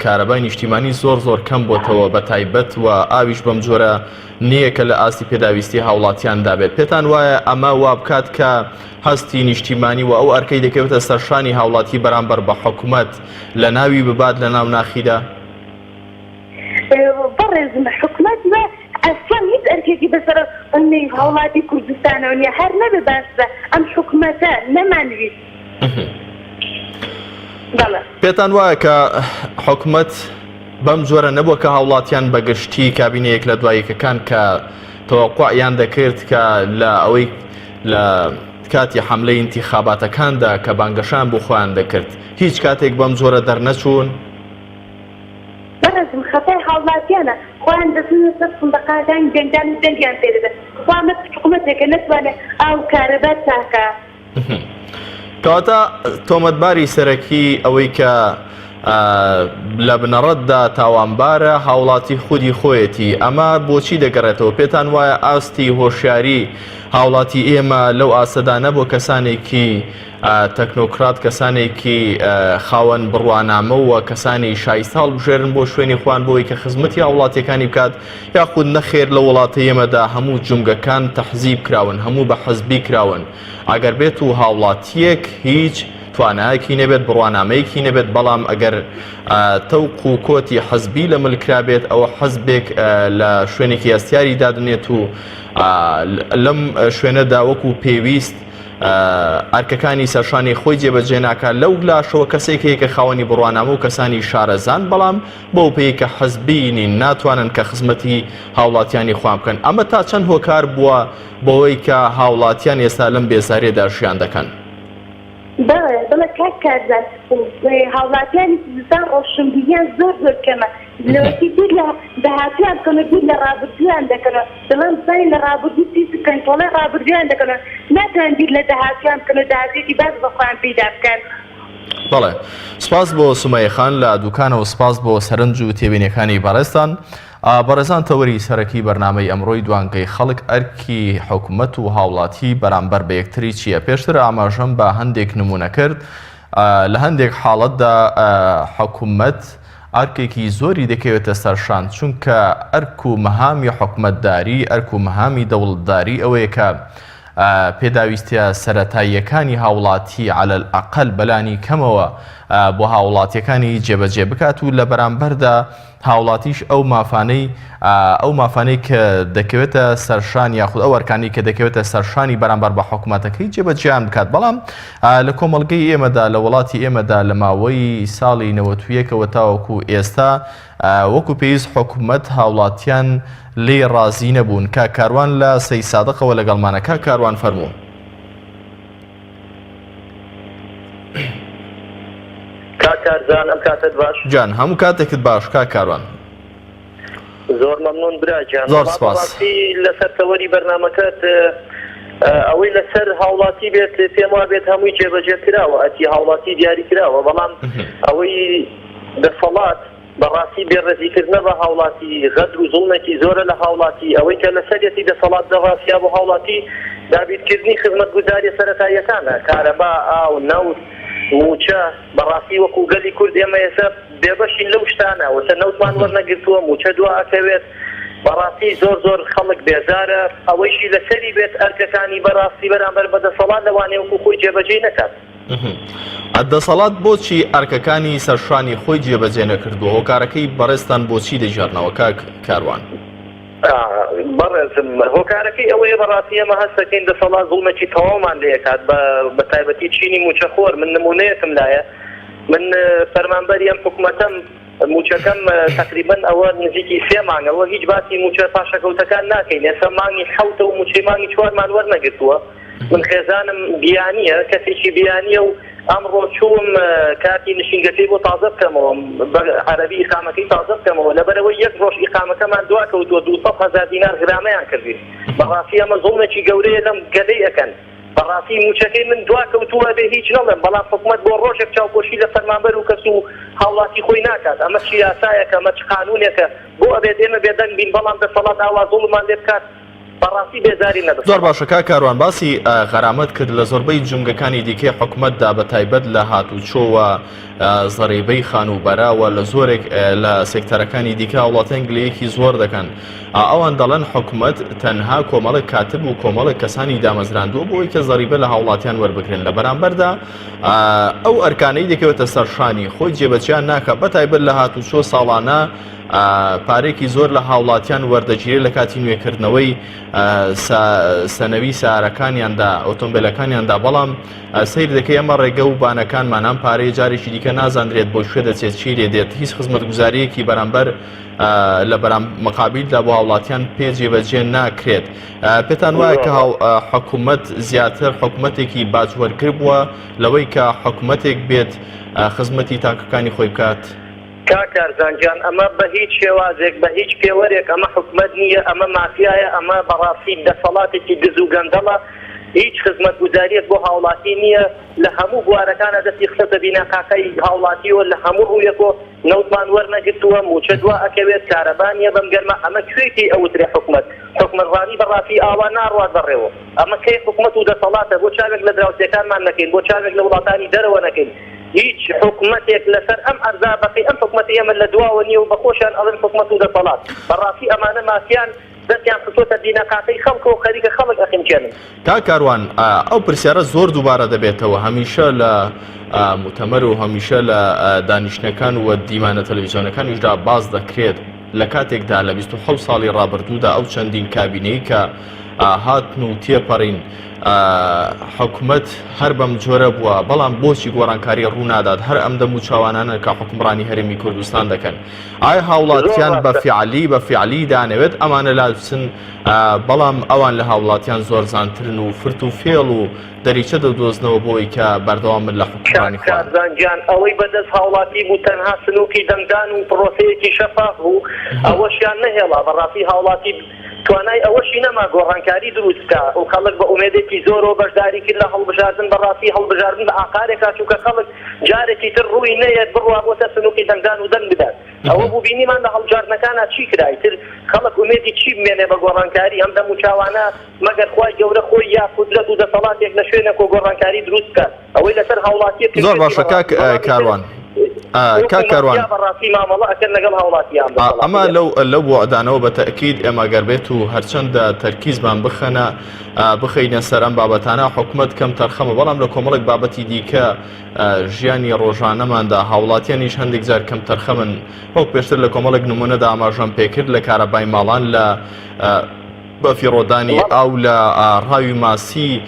[SPEAKER 1] کارەبای نیشتیمانی زۆر کەم بۆتەوە بە تایبەت و ئاویش بەم جۆرە نییەکە لە ئاستی پێداویستی هاوڵاتیاندا بێت. پێتان وایە ئەمە وا بکات کە هەستی نیشتیمانی و ئەو ئەرکەی دەکەوێتە سەرشانی هاوڵاتی بەرامبەر بە حکوومەت لە ناوی ببات لە ناو ناخیدا؟
[SPEAKER 4] بەڕێزم حکومەت ئەسڵ هیچ ئەرکێکی بەسەر ئەمەی هاوڵاتی کوردستانەوە نییە هەر نەبێ باشترە ئەم حکومەتە نەمانویست.
[SPEAKER 1] پێتان وایە کە حکومەت بەم جۆرە نەبووە کە هاوڵاتیان بەگشتی کابینەیەک لە دواییەکەکان کە تەوەقوعیان دەکرد کە لە ئەوەی لە کاتی حملەی ئینتیخاباتەکاندا کە بانگەشان بۆ خۆیان دەکرد هیچ کاتێک بەم جۆرە دەرنەچوون؟
[SPEAKER 4] بەڕێزم خەتای هاوڵاتیانە خۆیان دەچنە سەر سندەقەکان جەنگان و جەنگیان پێ دەدەن خۆیان حکومەتێکە نەتوانێت ئاو کارەبا چاکە.
[SPEAKER 1] کەواتە تۆمەتباری سەرەکی ئەوەی کە لە بنەڕەتدا تاوانبارە هاوڵاتی خودی خۆیەتی ئەمە بۆچی دەگەڕێتەوە؟ پێتان وایە ئاستی هۆشیاری هاوڵاتی ئێمە لەو ئاسەدانە بۆ کەسانێکی تەکنۆکرات کەسانێکی خاوەن بڕوانامە و کەسانی شایستاڵ بژێرن بۆ شوێنی خوان بۆی کە خزمەتی هاوڵاتیەکانی بکات یاخود نەخێر لە وڵاتە ئێمەدا هەموو جومگەکان تەحزیب کراون هەموو بە حەزبی کراون ئەگەر بێت و هاوڵاتیەک هیچ توانایەکی نەبێت بڕوانامەیەکی نەبێت بەڵام ئەگەر تەوق و کۆتی حەزبی لە ملکرا بێت ئەوە حەزبێک لە شوێنێکی ئەستیاری دادنێت و لەم شوێنەدا وەکو پێویست ئەرکەکانی سەرشانی خۆی جێبەجێ ناکات لەو لاشەوە کەسێک کە خاوەنی بڕوانامە و کەسانی شارەزان بەڵام بۆ پێی کە حەزبینین ناتوانن کە خزمەتی هاوڵاتیانی خوان بکەن. ئەمە تا چەند هۆکار بووە بۆەوەی کە هاوڵاتیان ئێستا لەم بێزارێدا ژیان دەکەن؟
[SPEAKER 4] بڵێ کاک کارزان هاوڵاتیانی کوردستان ڕۆشنبیریان زۆر کەمە لەوەی بیر لە داهاتیان بکەن و بیر لە ڕابردویان دەکەنەوە دەڵێن بزانین لە ڕابردوو چیز بکەن تۆڵەی ڕابردویان دەکەنەوە ناتوانن بیر لە داهاتیان بکەن و داهاتێتی باز بە خۆیان پەیدا بکەن.
[SPEAKER 1] بەڵێ سپاس بۆ سومەیە خان لە دوکانەوە سپاس بۆ سەرنج و تێبینیەکانی بەڕێستان. بەڕێزان تەوەری سەرەکی بەرنامەی ئەمڕۆی دوانگەی خەڵک ئەرکی حکوومەت و هاوڵاتی بەرامبەر بە یەکتری چییە؟ پێشتر ئاماژەم بە هەندێک نمونە کرد لە هەندێک حاڵەتدا حکوومەت ئەرکێکی زۆری دەکەوێتە سەرشان چونکە ئەرک و مەهامی حکوومەتداری ئەرک و مەهامی دەوڵەتداری ئەوەیە کە پێداویستە سەرەتاییەکانی هاوڵاتی عەلە الئەقەل بەلانی کەمەوە بۆ هاوڵاتیەکانی جێبەجێ بکات و لە بەرامبەردا هاوڵاتیش ئەو مافانەی کە دەکەوێتە سەرشان یاخود ئەو ئەرکانی کە دەکەوێتە سەرشانی بەرامبەر بە حکوومەتەکەی جێبەجێیان بکات. بەڵام لە کۆمەڵگەی ئێمەدا لە وڵاتی ئێمەدا لە ماوەی ساڵی 91ەوە تاوەکو ئێستا وەکو پێویست حکوومەت هاوڵاتیان لێ ڕازی نەبوون. کاک کاروان لە سەی سادقەوە لەگەڵمانە. کاک کاروان فەرموو.
[SPEAKER 5] کارزان ئەم کاتت باش
[SPEAKER 1] جان هەموو کاتێکت باش کاک کاروان.
[SPEAKER 5] زۆر مەمنون براجان.
[SPEAKER 1] زۆر سپاس.
[SPEAKER 5] لەسەر تەوەری بەرنامەکەت ئەوەی لەسەر هاوڵاتی بێت پێم وا بێت هەمووی جێبەجێ کراوە ئەتی هاوڵاتی دیاری کراوە بەڵام ئەوەی دەسەڵات بەڕاستی بێڕێزیکردنە بە هاوڵاتی غەدر و زوڵمێکی زۆرە لە هاوڵاتی ئەوەی کە لەسەرەتی دەسەڵات دەڕاستیا بۆ هاوڵاتی دابیرکردنی خزمەتگوزاری سەرەتاییەکانە کارەبا ئاو نەوت موچە بەڕاستی وەکو گەلی کورد ئێمە ئێستا بێبەشین لەو شتانە وەسە نەوتمان وەرنەگرتووە موچە دوا ئەکەوێت بەڕاستی زۆر خەڵک بێزارە ئەوەیشی لەسەری بێت ئەرکەکانی بەڕاستی بەرامبەر بە دەسەڵات لەوانەیە وەکو خۆی جێبەجێ نەکات.
[SPEAKER 1] دەسەڵات بۆچی ئەرکەکانی سەرشانی خۆی جێبەجێ نەکردووە؟ هۆکارەکەی بەڕێستان بۆچی دەژێڕنەوە کاک کاروان؟
[SPEAKER 5] بەڕێزم هۆکارەکەی ئەوەیە بەڕاستی ئێمە هەستەکەین دەسەڵات زوڵمێکی تەواومان لێ دەکات بە تایبەتی چینی موچەخۆر من نمونەیەکم لایە من فەرمانبەری ئەم حکوومەتەم موچەکەم تقریبەن ئەوە نزیکی 3 مانگەوە هیچ باسی موچە پاشەکەوتەکان ناکەین ئێستا مانگی 7 و موچەی مانگی 4مان وەرنەگرتووە من خێزانم بیانیە کەسێکی بیانیە و ئەمڕۆ چووم کاتی نشینگەکەی بۆ تازە بکەمەوە عەرەبی ئیقامەکەی تازە بکەمەوە لەبەرەوەی یەک ڕۆژ ئیقامەکەمان دواکەوتووە 200,000 دینار غرامەیان کردی بەڕاستی ئەمە زوڵمێکی گەورەیە لەم گەلەی ئەکەن بەڕاستی موچەکەی من دواکەوتووە بێ هیچ نەڵێم بەڵام حکوومەت بۆ ڕۆژێک چاوپۆشی لە فەرمانبەر و کەس و هاوڵاتی خۆی ناکات ئەمە چ یاسایەکە ئەمە چ قانونێکە بۆ ئەبێت ئێمە بێدەنگ بین بەڵام دەسەڵات ئاوا زوڵمان لێ بکات بەڕاستی بێزاری نەدەست.
[SPEAKER 1] زۆر باشە کاک کاروان باسی غەرامەت کرد لە زۆربەی جونگەکانی دیکەی حکوومەتدا بە تایبەت لە هاتوچۆوە زەڕێبەی خانوبەراوە لە زۆرێک لە سێکتەرەکانی دیکە وڵاتە ئینگلیزیەکی زۆر دەکەن ئەوان دەڵێن حکوومەت تەنها کۆمەڵێک کاتب و کۆمەڵێک کەسانی دامەزراندووە بۆی کە زەریبە لە هاوڵاتیان وەربگرن لە بەرامبەردا ئەو ئەرکانەی دەکەوێتە سەرشانی خۆی جێبەجیان ناکات بە تایبەت لە هاتوچۆ ساڵانە پارێکی زۆر لە هاوڵاتیان وەردەگیرێت لە کاتی نوێکردنەوەی سەنەوی سارەکانیاندا ئۆتۆمبیلەکانیاندا بەڵام سیر دەکەی ئەمە ڕێگە و بانەکانمان ئەم پارەی جارێکی دیکە نازانرێت بۆ شوێ دەچێت چی لێ دێت هیچ خزمەتگوزاریەکی بەرامبەر لە بەرام مقابلدا بۆ هاوڵاتیان پێ جێبەجێ ناکرێت. پێتان وایە کە حکوومەت زیاتر حکوومەتێکی باجوەرگر بووە لەوەی کە حکوومەتێک بێت خزمەتی تاکەکانی خۆی بکات؟
[SPEAKER 5] کارزانجان ئەمە بە هیچ شێوازێک بە هیچ پێوەرێک ئەمە حکوومەت نییە ئەمە مافیایە ئەمە بەڕاستی دەسەڵاتێکی دز و گەندەڵە هیچ خزمەتگوزاریەک بۆ هاوڵاتی نییە لە هەموو بوارەکانە دەستی خستە بیناکاکەی هاوڵاتیەوە لە هەموو ڕوویەکۆ نەوتمان وەرنەگرتووە موچە دوا ئەکەوێت کارەبانیە بەم گەرمە ئەمە کوێتی ئەوترێ حکومەتڕانی بەڕاستی ئاوا ناڕوات بەڕێوە ئەمە کەی حکوومەت و دەسەڵاتە بۆ چاوێک لە دراوسەکانمان نەکەین بۆ چاوێک لە وڵاتانی دەرەوە نەکەین هیچ حکوومەتێک لەسەر ئەم ئەرزابەقی ئەم حکوومەت ئێمە لە دواوە نییە و بەخۆشیان ئەڵێن حکوومەت و دەسەڵات بەڕاستی ئەمانە مافیان دەستیان خستۆتە دینەقاکەی خەڵکە و خەریکە خەڵک ئەخینکێنن.
[SPEAKER 1] کاک کاروان ئەو پرسیارە زۆر دووبارە دەبێتەوە هەمیشە لە مؤتەمەر و هەمیشە لە دانیشتەکان و دیمانە تەلەڤیزیۆنەکانیشدا باز دەکرێت لە کاتێکدا لە 27 ساڵی ڕابردوودا ئەو چەندین کابینەی کە هاتن و تێپەڕین حکومت هەر بەم جۆرە بووە بەڵام بۆچی گۆڕانکاری ڕوونادات هەر ئەم دەم و چاوانانە کە حکومڕانی هەرێمی کوردستان دەکەن ئایا هاوڵاتیان بە فیعلی دانەوێت ئەمانە لا بچن بەڵام ئەوان لە هاوڵاتیان زۆر زانترن و فرت و فێڵ و دەریچە دەدۆزنەوە بۆی کە بەردەوامن لە حکومڕانی
[SPEAKER 5] زانجان ئەوەی بەدەست هاوڵاتی بوو تەنها سنووکی دەنگدان و پرۆسەیەکی شەفاف و ئەوەشیان نەهێڵا بەڕاستی هاوڵاتی توانای ئەوەشی نەما گۆڕانکاری دروستکە و خەڵک بە ئومێدێکی زۆرەوە بەشداری کرد لە هەڵبژاردن بەڕاستی هەڵبژاردن بە ئاقارێکا چووکە خەڵک جارێکی تر ڕووی نەیەت بڕوا بۆتە سنووکی دەنگدان و دەنگ بدات ئەوە بوو بینیمان لە هەڵبژاردنەکانە چی کرای تر خەڵک ئومێدی چی بمێنێ بە گۆڕانکاری ئەم دەم و چاوانە مەگەر خوای گەورە خۆی یا قودرەت و دەسەڵاتێک لە شوێنێک و گۆڕانکاری دروست بکات ئەوەی لەسەر هاوڵاتیە
[SPEAKER 1] زۆر باشە کاروان کاروان ئەمە لەو بۆ ئەدانەوە بە تەکید ئێمە گەربێت و هەرچەندە تەرکیزمان بخەینە سەر ئەم بابەتانە حکومت کەم تەرخەمە بەڵام لە کۆمەڵێک بابەتی دیکە ژیانی ڕۆژانەماندا هاوڵاتیانیش هەندێک جار کەم تەرخەمن وەک پێشتر لە کۆمەڵێک نمونەدا ئاماژەم پێکرد لە کارەبای ماڵان لە بەفیڕۆدانی ئاو لە ڕاوی ماسی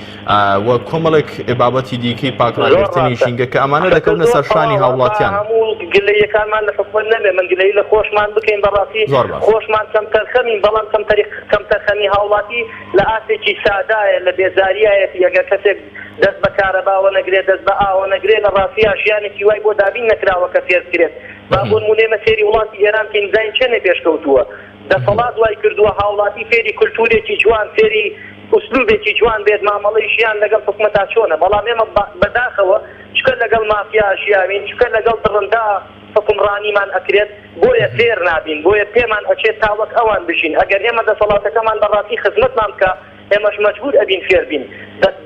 [SPEAKER 1] و کۆمەڵێک بابەتی دیکەی پاکڕاگرتنی ژینگە کە ئەمانە دەکەونە سەر شانی هاوڵاتیان
[SPEAKER 5] گلەیەکانمان لە حکومەت نەبێ من گلەی لە خۆشمان بکەین بەڕاستی خۆشمان کەم تەرخەمین بەڵام کەم تەرخەمی هاوڵاتی لە ئاسێکی سادایە لە بێزاریایەتی ئەگەر کەسێک دەست بە کارەباوە نەگرێت دەست بە ئاوە نەگرێت لە ڕاستیە ژیانێکی وای بۆ دابین نەکراوە کە فێر بکرێت با بۆ نمونێ مەسێری وڵاتی ئێران کە ئیمزای چەندێ پێشکەوتووە دەسەڵات وای کردووە هاوڵاتی فێری کولتورێکی جوان فێری ئوسلوبێکی جوان بێت مامەڵەی ژیان لەگەڵ حکومەتا چۆنە بەڵام ئێمە بەداخەوە چکە لەگەڵ مافیا ژیاوین چکە لەگەڵ دڕندا حکومڕانیمان ئەکرێت بۆیە فێر نابین بۆیە پێمان ئەچێت تاوەک ئەوان بژین ئەگەر ئێمە دەسەڵاتەکەمان بەڕاستی خزمەتمان بکە ئێمەش مەجبور ئەبین فێر بین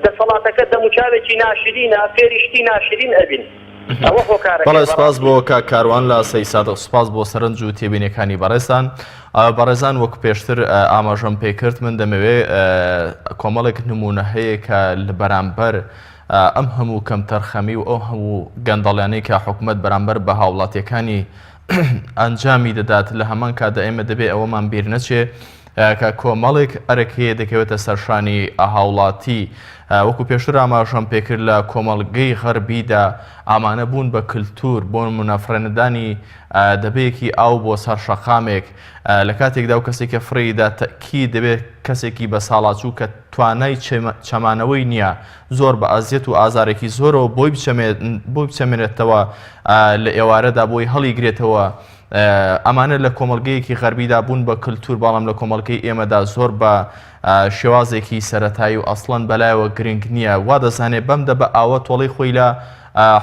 [SPEAKER 5] دەسەڵاتەکە دەموچاوێکی ناشرینە فێریشتی ناشرین ئەبین
[SPEAKER 1] بەڵێ سپاس بۆ کاروان لە سەیسادە سپاس بۆ سەرنج و تێبینیەکانی بەڕێزان بەڕێزان وەک پێشتر ئاماژەم پێکرد من دەمەوێت کۆمەڵێک نمونە هەیە کە لە بەرامبەر ئەم هەموو کەم تەرخەمی و ئەو هەموو گەندەڵیانەی کە حکومەت بەرامبەر بە هاوڵاتیەکانی ئەنجامی دەدات لە هەمان کاتدا ئێمە دەبێت ئەوەمان بیر نەچێ کە کۆمەڵێک ئەرەکەیە دەکەوێتە سەرشانی هاوڵاتی وەکو پێشتر ئاماژەم پێکرد لە کۆمەڵگەی غەربیدا ئامانە بوون بە کللتور بۆ نمونەفرێنەدانی دەبەیەکی ئاو بۆ سەر شەقامێک لە کاتێکدا و کەسێکە فڕیدا تەکی دەبێت کەسێکی بە ساڵاچوو کە توانای چەمانەوەی نییە زۆر بە ئازیەت و ئازارێکی زۆرەوە بۆی بچەمێنێتەوە لە ئێوارەدا بۆی هەڵیگرێتەوە ئەمانە لە کۆمەڵگەیەکی غەربیدا بوون بە کللتور باڵام لە کۆمەڵگەی ئێمەدا زۆر بە شێوازێکی سەرەتایی و ئەسڵەن بەلایەوە گرنگ نییە وا دەزانێت بەمدە بە ئاوە تۆڵەی خۆی لە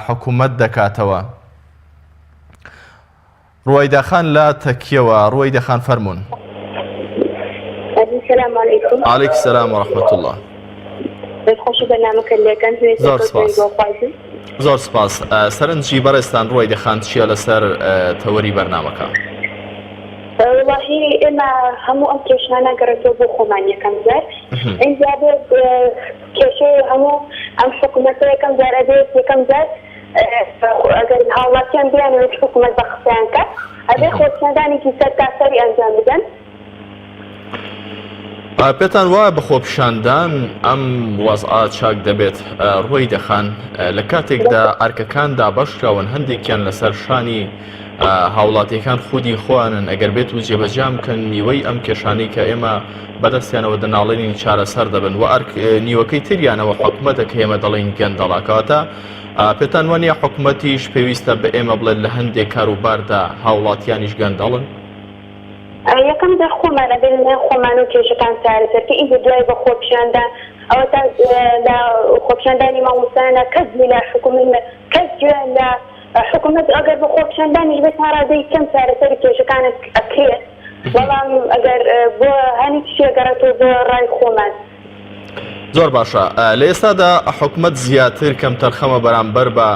[SPEAKER 1] حکومەت دەکاتەوە. ڕوایداخان لە تەکیەوە ڕوایداخان فەرموون. عەلەیکم سەلام وەڕەحمەتوڵڵاه. زۆر سپاس. سەرنجی بەڕێستان ڕوایداخان چییە لەسەر تەوەری بەرنامەکە؟
[SPEAKER 6] والله ئێمە هەموو ئەم کێشانە گەڕێتەوە بۆ خۆمان یەکەم جار ئینجا بێت کێشەی هەموو ئەم حکومەتە یەکەم جار ئەبێت یەکەم جار ئەگەر هاوڵاتیان بیانەوێت حکومەت بە قسەیان کات ئەبێ خۆپیشاندانێکی سەرتاسەری ئەنجام بدەن.
[SPEAKER 1] پێتان وایە بە خۆپیشاندان ئەم وەزعە چاک دەبێت ڕوایداخان لە کاتێکدا ئەرکەکان دابەشراون هەندێکیان لەسەر شانی هاوڵاتیەکان خودی خۆیانن ئەگەر بێت و جێبەجام کەن نیوەی ئەم کێشانەی کە ئێمە بەدەستیانەوە دەناڵێنی چارەسەر دەبن و نیوەکەی تریانەوە حکومەتە کە ئێمە دەڵێن گەندەڵاکاتە پێتان وانە حکومەتیش پێویستە بە ئێمە بڵێت لە هەندێک کاروباردا هاوڵاتیانیش گەندەڵن؟
[SPEAKER 6] یەکەم جار خۆمان ئەبێت لە خۆمان و کێشەکان چارەسەرکە ئینجا دوای بە خۆپیشاندان ئەوە لە خۆپیشاندانی مامۆستایانە کەس لە حکومەت کەس لە حکومەت ئەگەر بە خۆپیشاندانیش بێت تا ڕادەی کەم چارەسەری کێشەکانت ئەکرێت بەڵام ئەگەر بۆ هەنی شێگەڕێتەوە بۆ ڕای خۆمان.
[SPEAKER 1] زۆر باشە. لە ئێستادا حکومەت زیاتر کەم تەرخەمە بەرامبەر بە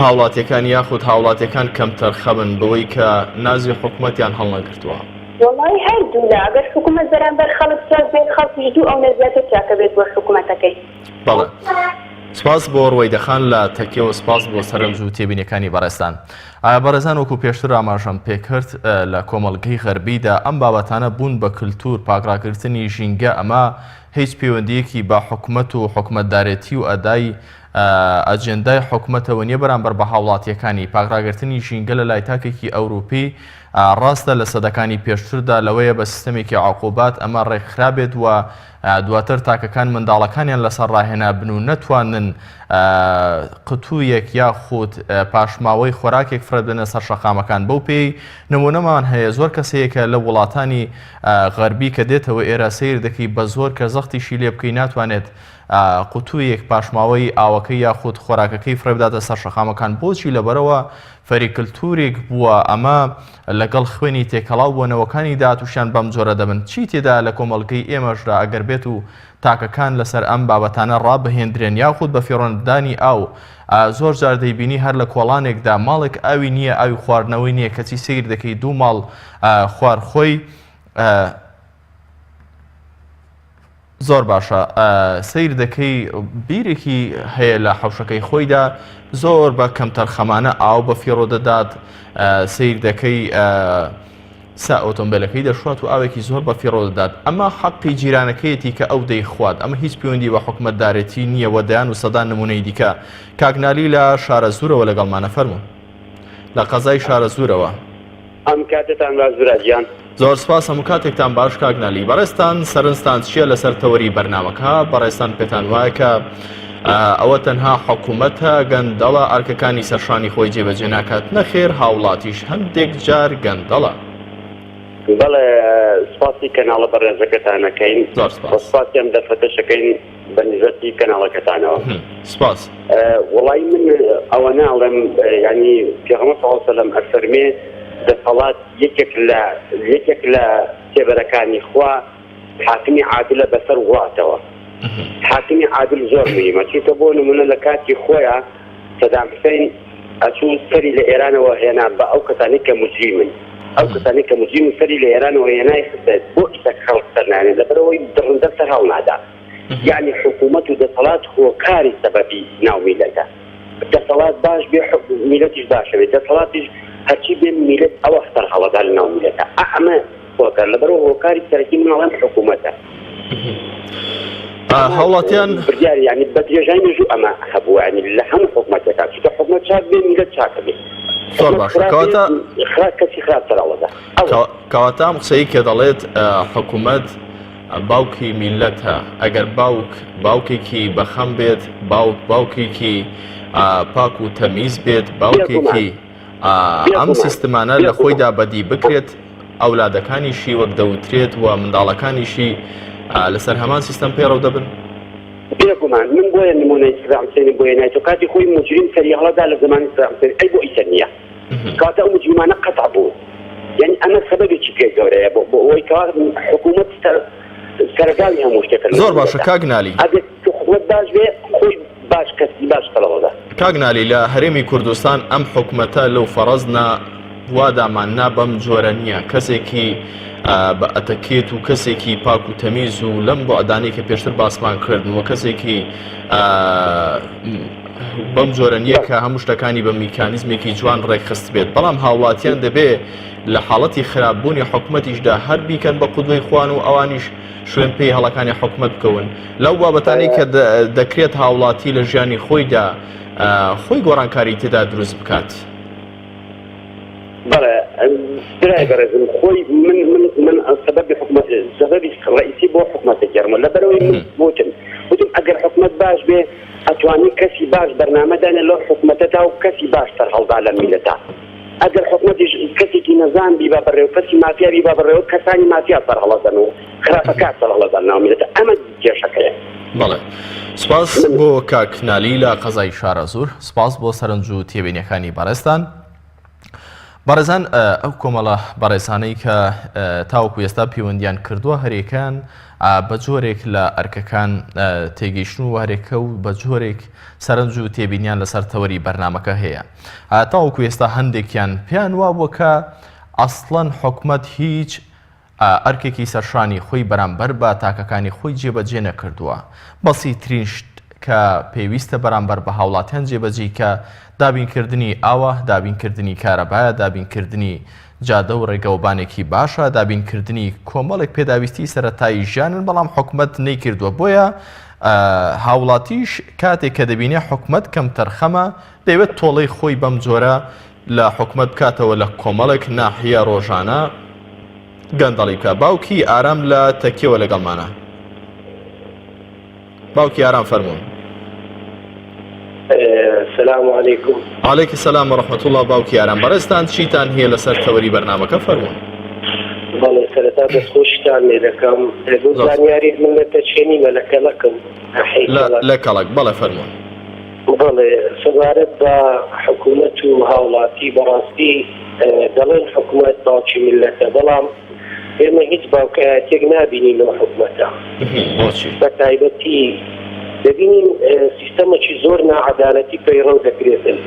[SPEAKER 1] هاوڵاتیەکان یاخود هاوڵاتیەکان کەم تەرخەمن بەوەی کە نازی حکومەتیان هەڵنەگرتووە؟
[SPEAKER 6] والله هەردوولا ئەگەر حکومەت بەرامبەر خەڵک چاک بێت خەڵکیش دوو ئەو نەزیاتر چاکە بێت بۆ حکومەتەکەی.
[SPEAKER 1] بەڵێ سپاس بۆ ڕوەیدەخان لە تەکیە و سپاس بۆ سەرنج و تێبینیەکانی بەڕێستان. بەڕێزان وەکو پێشتر ئاماژەم پێکرد لە کۆمەڵگەی غەربیدا ئەم بابەتانە بوون بە کللتور پاکراکردنی ژینگە ئەمە هیچ پەیوەندیەکی بە حکومەت و حکومەتدارێتی و ئەدای ئەجێندای حکومەتەوە نیە بەرامبەر بە هاوڵاتیەکانی پاکراگرتنی ژینگە لە لای تاکێکی ئەوروپی ڕاستە لە سەدەکانی پێشتردا لەوەیە بە سیستەمێکی عقوبات ئەمە ڕێکخرابێت و دواتر تاکەکان منداڵەکانیان لەسەر ڕاهێنا بن و نەتوانن قوتوویەک یاخود پاشماوەی خۆراکێک فرە بدەنە سەر شەقامەکان. بەو پێی نمونەمان هەیە زۆر کەسەیەکە لە وڵاتانی غەربی کە دێتەوە ئێرە سیر دەکەی بە زۆر کە زەختیشی لێ بکەی ناتوانێت قوتوویەک پاشماوەی ئاوەکەی یاخود خۆراکەکەی فرە بداتە سەر شەقامەکان. بۆچی؟ لەبەرەوە فەریکلتورێک بووە ئەمە لەگەڵ خوێنی تێکەڵاو بوونەوەکانی داهاتووشیان بەم جۆرە دەبن. چی تێدا لە کۆمەڵگەی ئێمەشدا ئەگەر بێت و تاکەکان لەسەر ئەم بابەتانە ڕابهێنرێن یاخود بە فێڕۆندانی ئاو زۆر جار دەیبینی هەر لە کۆڵانێکدا ماڵێک ئاوی نییە، ئاوی خواردنەوەی نییە، کەچی سیر دەکەی دوو ماڵ خوارخۆی زۆر باشە سیر دەکەی بیرێکی هەیە لە حەوشەکەی خۆیدا زۆر بە کەمتەرخەمانە ئاو بە فێڕۆ دەدات، سیر دەکەی سا ئۆتۆمبیلەکەی دەشوات و ئاوێکی زۆر بە فێڕۆ دەدات. ئەمە حەقی جیرانەکەیەتی کە ئەو دەیخوات. ئەمە هیچ پەیوەندی بە حکومەتدارێتی نییە و دەیان و سەدان نمونەی دیکە. کاکنالی لە شارە زوورەوە لەگەڵمانە فەرموون لە قەزای شارە زوورەوە.
[SPEAKER 7] ئەم کاتتان بازورەجیان
[SPEAKER 1] زۆر سپاس هەموو کاتێکتان باش کاکنالی. بەڕێستان سەرنجتان چییە لەسەر تەوەری بەرنامەکە؟ بەڕێستان پێتان وایە کە ئەوە تەنها حکوومەتە گەندەڵە ئەرکەکانی سەرشانی خۆی جێبەجێ ناکات؟ نەخێر، هاوڵاتیش هەندێک جار گەندەڵە.
[SPEAKER 7] بەڵێ سپاسی کەناڵە بەڕێزەکەتانەکەین، سپاسیان دەرفەتەشەکەین بە نسبەتی کەناڵەکەتانەوە.
[SPEAKER 1] سپاس.
[SPEAKER 7] وڵی من ئەوە ناڵێم، ینی پێغەمبەر صلی الله علیه و سەلەم ئەفەرمێ دەسەڵات یەکێک لە تێبەرەکانی خوا حاکمی عادلە بەسەر وڵاتەوە. حاکمی عادل زۆر مهمە، چونکە بۆ نمونە لە کاتی خۆیان سەدام حوسێن ئەچوو سەری لە ئێرانەوە هێنا بە ئەو کەسانی کە موجریمن، ئەو کەسانی کە موجریم سەری لە ئێرانەوە هێنای بۆ ئیسەک خەڵک سەرنانێت لەبەرەوەی دڕندە سەر هەڵ نادا. یعنی حکوومەت و دەسەڵات هۆکاری سەبەبی ناو میلەتە. دەسەڵات باش بێ میلەتیش باشە بێت، دەسەڵاتیش هەرچی بێ میلەت ئەوە سەر هەڵەدا لە ناو میلەتە. ئەمە هۆکار لەبەرەوە هۆکاری سەرەکی مناڵەن حکوومەتە.
[SPEAKER 1] هەوڵاتیان
[SPEAKER 7] بردیار ینی بە درێژای مێژوو ئەمە هەبوو، ینی لە هەموو حکوومەتێکا چونکە حکوومەت چاک بێ میلەت چاکە بێت.
[SPEAKER 1] زۆر باشە.
[SPEAKER 7] کەسی خراپ سەرەوەدا
[SPEAKER 1] کەواتە ئەم قسەی کە دەڵێت حکوومەت باوکی میلەتە، ئەگەر باوکێکی بەخەم بێت، باوکێکی پاک و تەمیز بێت، باوکێکی ئەم سیستمانە لە خۆیدا بەدی بکرێت، ئەولادەکانیشی وەک دەوترێت و منداڵەکانیشی لەسەر هەمان سیستەم پێڕەو دەبن.
[SPEAKER 7] بێگومان من بۆیە نمونەی سەدام حوسێن بۆیە نایەوە کاتی خۆی موجریم سەری هەڵەدا لە زمانی سەدام حوسێن ئەی بۆ ئیتر نییە، کاتە ئەو موجریمانە قەتع بوو. یعنی ئەمە سەبەبێکی پێ گەورەیە بۆ ئەوەی کە حکوومەت سەرگاوی هەموو شتێک.
[SPEAKER 1] زۆر باشە کاکنالی.
[SPEAKER 7] ئەگەر حکوومەت باش بێ خۆی باش کەسی باش سەرەوەدا.
[SPEAKER 1] کاکنالی لە هەرێمی کوردستان ئەم حکوومەتە لەو فەڕەزنا واداماننا بەم جۆرە نییە، کەسێکی بە ئەتەکێت و کەسێکی پاک و تەمیز و لەم بۆ ئەدانی کە پێشتر باسمان کردن و کەسێکی بەم جۆرە نییە کە هەموو شتەکانی بە میکانیزمێکی جوان ڕێکخست بێت. بەڵام هاوڵاتیان دەبێت لە حاڵەتی خراپبوونی حکوومەتیشدا هەر بیکەن بە قودوەی خوان و ئەوانیش شوێن پێی هەڵەکانی حکوومەت بکەون. لەو بابەتانی کە دەکرێت هاوڵاتی لە ژیانی خۆیدا خۆی گۆڕانکاری تێدا دروست بکات.
[SPEAKER 7] بەڵێ برای بەڕێزم خۆی من سەبەبی حکوومەت سەبەبی ڕئیسی بۆ حکوومەتە گەرمە لەبەرەوەی من وتم ئەگەر حکوومەت باش بێ ئەتوانی کەسی باش بەرنامەدانێ لەو حکوومەتەدا و کەسی باش سەر هەڵدا لە میلەتە. ئەگەر حکوومەتیش کەسێکی نەزان بیبا بەڕێوە کەسی مافیا بیبا بەڕێوە کەسانی مافیا سەر هەڵەدەن و خراپەکات سەر هەڵەدان ناو میلەتە. ئەمە کێشەکەیە.
[SPEAKER 1] بەڵێ سپاس بۆ کاکنالی لە قەزای شارە زوور، سپاس بۆ سەرنج و تێبینیەکانی بەڕێستان. بەڕێزان ئەو کۆمەڵە بەڕێزانەی کە تاوەکو ئێستا پەیوەندیان کردووە هەرێکان بە جۆرێک لە ئەرکەکان تێگەیشتن و هەرێکە و بە جۆرێک سەرنج و تێبینیان لەسەر تەوەری بەرنامەکە هەیە. تاوەکو ئێستا هەندێکیان پێیان وابووە کە ئەسڵەن حکوومەت هیچ ئەرکێکی سەرشانی خۆی بەرامبەر بە تاکەکانی خۆی جێبەجێ نەکردووە. بەسیترین کە پێویستە بەرامبەر بە هاوڵاتیان جێبەجێ کە دابینکردنی ئاوە، دابینکردنی کارەبایە، دابینکردنی جادە و ڕێگەوبانێکی باشە، دابینکردنی کۆمەڵێک پێداویستی سەرەتایی ژیانن، بەڵام حکومەت نەیکردووە. بۆیە هاوڵاتیش کاتێک کە دەبینێ حکومەت کەم تەرخەمە دەیەوێت تۆڵەی خۆی بەم جۆرە لە حکومەت بکاتەوە لە کۆمەڵێک ناحیە ڕۆژانە گەندەڵی بکە. باوکی ئارام لە تەکیەوە لەگەڵمانە. باوکی ئارام فەرموون.
[SPEAKER 8] السلام عليكم.
[SPEAKER 1] وعليكم السلام ورحمة الله. باوکی ئارام بەڕێستان چیتان هەیە لەسەر تەوەری بەرنامەکە فەرموون.
[SPEAKER 8] بەڵێ سەرەتا دەستخۆشتان لێ دەکەم. بۆ زانیاری من لە تەچێنیمە لە کەڵەکم
[SPEAKER 1] لە کەڵک. بەڵێ فەرموون.
[SPEAKER 8] بەڵێ سەبارەت بە حکوومەت و هاوڵاتی بەڕاستی دەڵێن حکوومەت باوکی میلەتە، بەڵام ئێمە هیچ باوکایەتێک نابینین لەو حکوومەتە. بە تایبەتی دەبینین سیستەمێکی زۆر ناعەدالەتی پەیڕەو دەکرێتن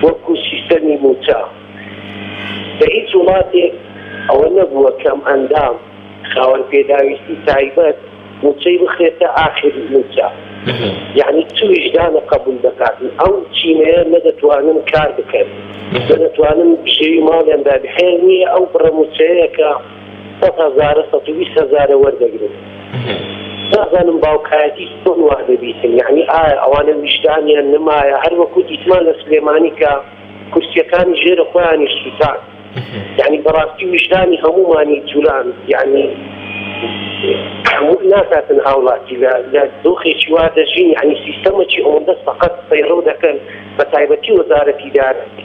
[SPEAKER 8] وەکو سیستەمی موچە. لە هیچ وڵاتێک ئەوە نەبووە کەم ئەندام خاوەن پێداویستی تایبەت موچەی بخرێتە ئاخر موچە، یعنی چ وجدانە قبول دەکاتن. ئەو چینەیە نەدەتوانن کار بکەن، نەدەتوانن بژێوی ماڵیاندا بحێن نییە ئەو بڕە موچەیە کە 100,000 120,000 وەردەگرن. نازانم باوکایەتی چۆن وا دەبیتن، یعنی ئایا ئەوانە وجدانیان نمایە، هەر وەکو دیتمان لە سلێمانی کە کورسیەکانی ژێرە خۆیانی سووتان، یعنی بەڕاستی وجدانی هەمومانی جولان، یعنی ناکاتن هاوڵاتی لە دۆخێکی وا دەژین، یعنی سیستەمێکی ئەوەندە فەقەت پەیڕەو دەکەن بە تایبەتی وەزارەتی دارایی.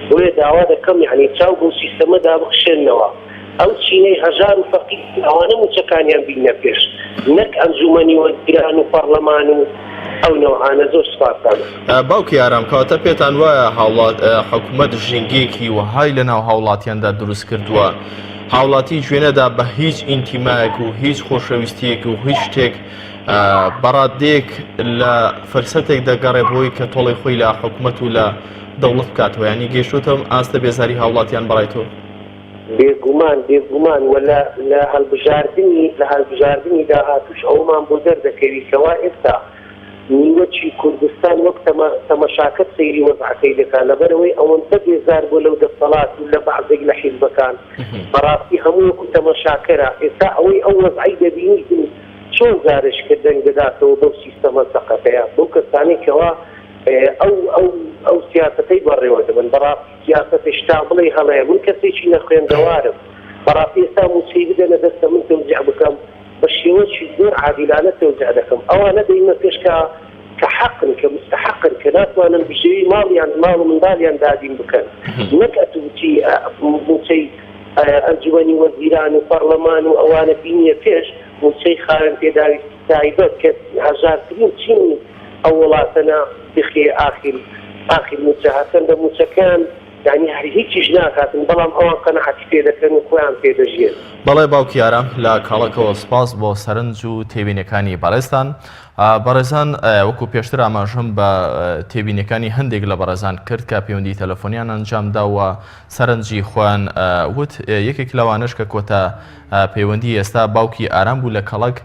[SPEAKER 8] بۆیە داوا دەکەم یعنی چاو بۆ سیستەمەدا بخشێنەوە. ئەو چینەی هەژار و فەقیر ئەوانە موچەکانیان بینە پێش، نەک ئەنجومەنی وەزیران و پەرلەمان و ئەو نەوعانە. زۆر سپاسان.
[SPEAKER 1] باوکی ئارام کەواتە پێتان وایە حکوومەت ژینگێکی وهای لەناو هاوڵاتیاندا دروست کردووە، هاوڵاتی گوێنەدا بە هیچ ئینتیمایەک و هیچ خۆشەویستیەک و هیچ شتێک بەڕادێک لە فرسەتێک دەگەڕێ بۆی کە تۆڵی خۆی لە حکوومەت و لە دەوڵەت بکاتەوە. ینی گەیشتوتەم ئاستە بێزاری هاوڵاتیان بەڕای تۆ؟
[SPEAKER 8] بێگومان ولا لە هەڵبژاردننی داهاتوش ئەومان بۆ دەردەکەویتەوە. ئێستا نیوەچی کوردستان وەک تەمەشاکە سەیری وەزعەکەی دەکات لەبەرەوەی ئەوەندە بێزار بۆ لەو دەسەڵات و لە بەعزێک لە حیزبەکان بەڕاستی هەموو وەکو تەمەشاکەرە. ئێستا ئەوەی ئەو وەزعی دەبینیتن چۆن زارشکردن دەداتەوە بەو سیستەمە سەقەتەیە بەو کەسانێکەوە ئەو سیاسەتەی بەڕێوە دەبن. بەڕاستی سیاسەتی شتا بڵێ هەڵەیە من کەسێکی نەخوێندەوارم، بەڕاستی ئێستا موچەی بدەنە دەستە من تەوزیع بکەم بە شێوەیەکی زۆر عادیلانە تەوزیع دەکەم. ئەوانە دەیمە پێش کە حەقن، کە مستحقن، کە ناتوانن بژێوی ماڵیان ماڵ و منداڵیان دادین بکەن، نەک ئەتوچی موچەی ئەنجومەنی وەزیران و پەرلەمان و ئەوانە بینیە پێش موچەی خاوەن پێداویستی تایبەت کە هەژارترین چینی ئەو وڵاتەنە بخێ ئاخر موچە هاتن لە موچەکان، یعنی هیچیش ناکاتن، بەڵام ئەوان قەنەعەتی پێ دەکەن و خۆیان پێدەژێن.
[SPEAKER 1] بەڵێ باوکی ئارام لە کاڵەکەوە سپاس بۆ سەرنج و تێبینەکانی بەڕێستان. بەڕێزان وەکو پێشتر ئاماژەم بە تێبینەکانی هەندێک لە بەڕێزان کرد کە پەیوەندی تەلەفۆنیان ئەنجامداوە سەرنجی خۆیان وت. یەکێک لەوانش کە کۆتە پەیوەندی ئێستا باوکی ئارام بوو لە کەڵک،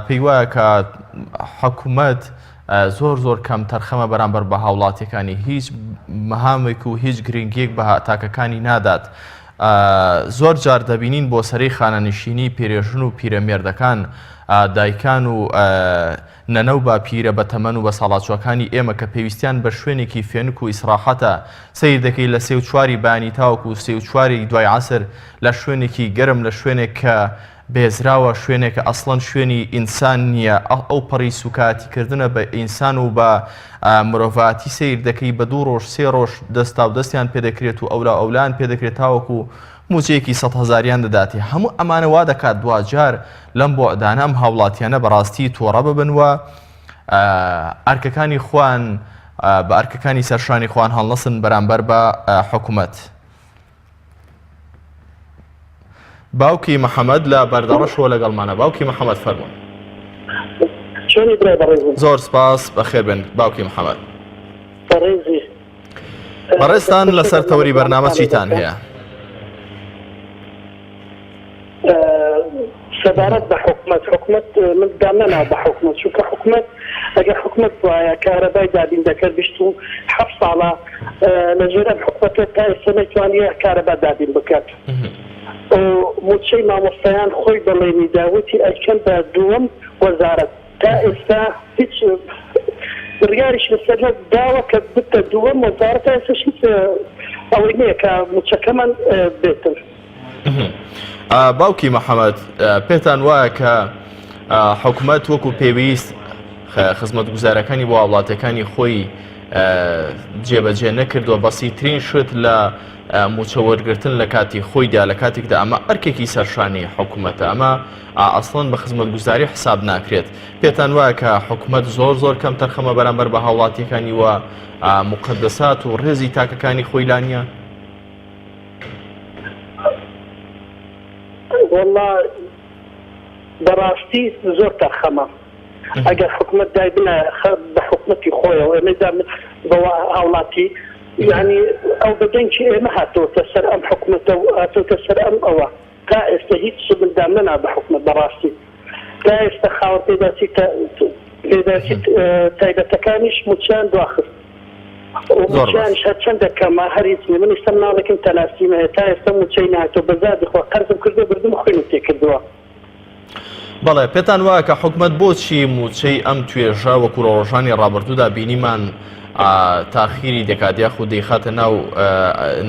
[SPEAKER 1] پێی وایە کە حکوومەت زۆر کەم تەرخەمە بەرامبەر بە هاوڵاتیەکانی، هیچ مەهامێک و هیچ گرنگیەک بە تاکەکانی نادات. زۆر جار دەبینین بۆ سەرەی خانەنشینی پێرێژن و پیرەمێردەکان، دایکان و نەنە و باپیرە بە تەمەن و بە ساڵاتچوەکانی ئێمە کە پێویستیان بە شوێنێکی فێنک و ئیسراحەتە سیر دەکەی لە 3 و 4 بانی تاوەکو و 3 و 4 دوای عەسر لە شوێنێکی گەرم، لە شوێنێک کە بێزراوە، شوێنێکە ئەسڵەن شوێنی ئینسان نییە. ئەو پەڕی سوکاتیکردنە بە ئینسان و بە مرۆڤاتی سیر دەکەی بە 2 ڕۆژ 3 ڕۆژ دەستا و دەستیان پێدەکرێت و ئەولان پێدەکرێت تاوەکو موچەیەکی 100,000 دەداتی. هەموو ئەمانە وا دەکات دوجار لەم بۆ ئەدانام هاوڵاتیانە بەڕاستی تۆڕە ببنوە، ئەرکەکانی خوان بە ئەرکەکانی سەرشانی خوان هەڵنەسن بەرامبەر بە حکوومەت. باوکی محەممەد لە بەردەڕەشەوە لەگەڵمانە. باوکی محەممەد فەرموون. زۆر سپاس، بەخێر بن باوکی محەممەد. بەڕێستان لەسەر تەوری بەرنامە چیتان هەیە؟
[SPEAKER 9] سەبارەت بە حکومەت من دامەنا بە حکومەت، چونکە حکومەت ئەگەر حکومت وایە کارەبای دابین دەکرد بیستون 7 ساڵە لە ژێرەم حکومەتە تا ئێستا نەیتوانیە کارەبا دابین بکات موچەی مامۆستایان خۆی بەڵێنی داوتی ئەکەن بە دووەم وەزارەت تا ئێستا هیچ بڕیاریش لەسەر داوە کە بتە دووەم وەزارەت ئێستاش هیچ ئەوەی نییە کە موچەکەمان بێتن.
[SPEAKER 1] باوکی محەممەد پێتان وایە کە حکومەت وەکو پێویست خزمەتگوزارەکانی بۆ وڵاتەکانی خۆی جێبەجێ نەکردووە بەسیترین شت لە موچە وەرگرتن لە کاتی خۆیدا لە کاتێکدا ئەمە ئەرکێکی سەرشانی حکوومەتە ئەمە ئەسڵەن بە خزمەتگوزاری حساب ناکرێت. پێتان وایە کە حکومەت زۆر کەم تەرخەمە بەرامبەر بە هاوڵاتیەکانی وە مقدسات و ڕێزی تاکەکانی خۆی لانیە؟
[SPEAKER 9] والله بەڕاستی زۆر تەرخەمە ئەگەر حکومت دای بنە بە حکومەتی خۆیەوە ئێمەدا بە هاوڵاتی یعنی ئەو بەدەنگی ئێمە هاتۆتە سەر ئەم حکومەتە هاتۆتە سەر ئەم ئەوە تا ئێستا هیچ سبندام نەنا بە حکومەت بەڕاستی تا ئێستا خاوە پێداچی تایبەتەکانیش موچیان دواخست موچیانش هەرچەندە کەمە هەریچنی من ئێستا مناڵێکم تەلاسیمە هەیە تا ئێستا موچەی نهاتۆ بەزادی خۆ قەرزم کردو بردم خوێنم تێ کردووە.
[SPEAKER 1] بەڵێ پێتان وایە کە حکومەت بۆچی موچەی ئەم توێژە وەکو ڕۆژانی ڕابردوودا بینیمان تاخیری دەکات یاخود دەیخاتە ناو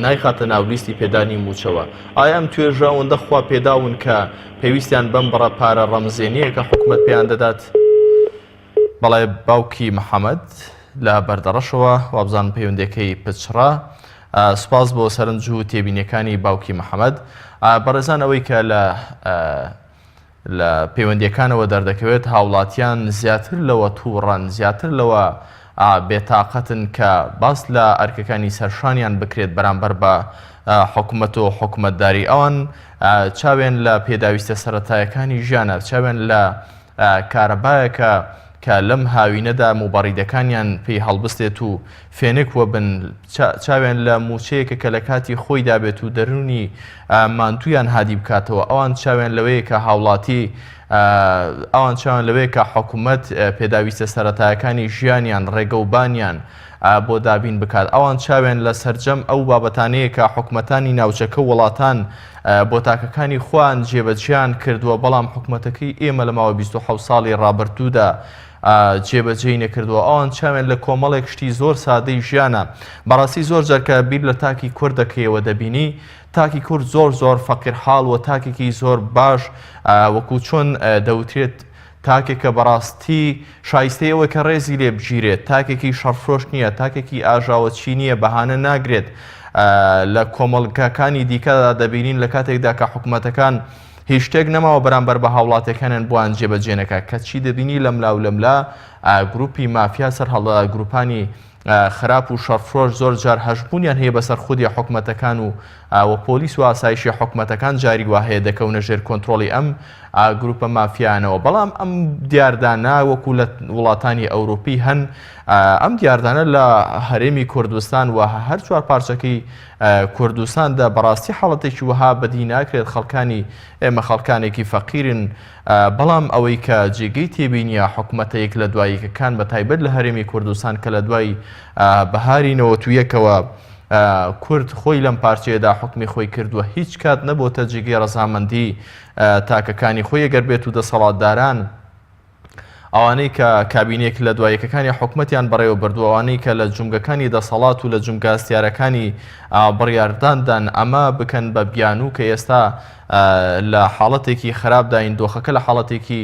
[SPEAKER 1] نایخاتە ناو لیستی پێدانی موچەوە؟ ئایا ئەم توێژە ئەوەندە خوا پێداون کە پێویستیان بەم بڕە پارە ڕەمزێنیە کە حکومەت پێیان دەدات؟ بەڵێ باوکی محەممەد لە بەردەڕەشەوە وابزان پەیوەندەکەی پچڕا سوپاس بۆ سەرنج و تێبینیەکانی باوکی محەممەد. بەڕێزان ئەوەی کە لە پەیوەندیەکانەوە دەردەکەوێت هاوڵاتیان زیاتر لەوە تووڕەن زیاتر لەوە بێتاقەتن کە باس لە ئەرکەکانی سەرشانیان بکرێت بەرامبەر بە حکومەت و حکومەتداری ئەوان چاوێن لە پێداویستە سەرەتایەکانی ژیانە چاوێن لە کارەبایەکە کە لەم هاوینەدا موبەڕیدەکانیان پێی هەڵبستێت و فێنک وە بن چاوێن لە موچەیەکە کە لە کاتی خۆی دابێت و دەرونی مانتویان هادی بکاتەوە ئەوان چاوێن لەوەیە کە هاوڵاتی ئەوان چاوێن لەوەیە کە حکومەت پێداویستە سەرەتایەکانی ژیانیان ڕێگەوبانیان بۆ دابین بکات ئەوان چاوێن لە سەرجەم ئەو بابەتانەیە کە حکومەتانی ناوچەکە وڵاتان بۆ تاکەکانی خۆیان جێبەجیان کردووە بەڵام حکومەتەکەی ئێمە لە ماوە 27 ساڵی ڕابردوودا جێبەجێی نەکردووە ئەوان چاوێن لە کۆمەڵێک شتی زۆر سادەی ژیانە. بەڕاستی زۆر جارکە بیر لە تاکی کوردەکەیەوە دەبینی تاکی کورد زۆر فەقیرحاڵ و تاکێکی زۆر باش وەکو چۆن دەوترێت تاکێکە بەڕاستی شایستەیەوە کە ڕێزی لێ بگیرێت تاکێکی شەڕفرۆش نییە تاکێکی ئاژاوەچی نییە بەهانە ناگرێت. لە کۆمەڵگەکانی دیکەدا دەبینین لە کاتێکدا کە حکومەتەکان هیچ شتێک نەماوە بەرامبەر بە هاوڵاتەکانیان بۆیان جێبەجێنەکە کەچی دەبینی لەملاو لەملا گروپی مافیا سەر هەڵە گروپانی خراپ و شەڕفرۆش زۆر جار هەژبوونیان هەیە بەسەر خودی حکومەتەکان و پۆلیس و ئاسایشی حکومەتەکان جاری وا هەیە دەکەونە ژێر کۆنتڕۆڵی ئەم گروپە مافیانەوە. بەڵام ئەم دیاردانە وەکو لە وڵاتانی ئەوروپی هەن ئەم دیاردانە لە هەرێمی کوردستان و هەر چوار پارچەکەی کوردستاندا بەڕاستی حاڵەتێکی وەها بەدی ناکرێت خەڵکانی ئێمە خەڵکانێکی فەقیرن بەڵام ئەوەی کە جێگەی تێبینیە حکومەتەیەک لە دواییەکان بە تایبەت لە هەرێمی کوردستان کە لە دوای بەهاری نەوەتویەکەوە کورد خۆی لەم پارچەیەدا حکمی خۆی کردووە هیچ کات نەبووتە جێگەی ڕەزامەندی تاکەکانی خۆی ئەگەر بێت و دەسەڵاتداران ئەوانەی کە کابینێک لە دوایەکەکانی حکومەتیان بەڕێوە بردووە ئەوانەی کە لە جومگەکانی دەسەڵات و لە جومگاستیارەکانی بڕیارداندان ئەمە بکەن بە بیانوو کە ئێستا لە حاڵەتێکی خراپداین دۆخەکە لە حاڵەتێکی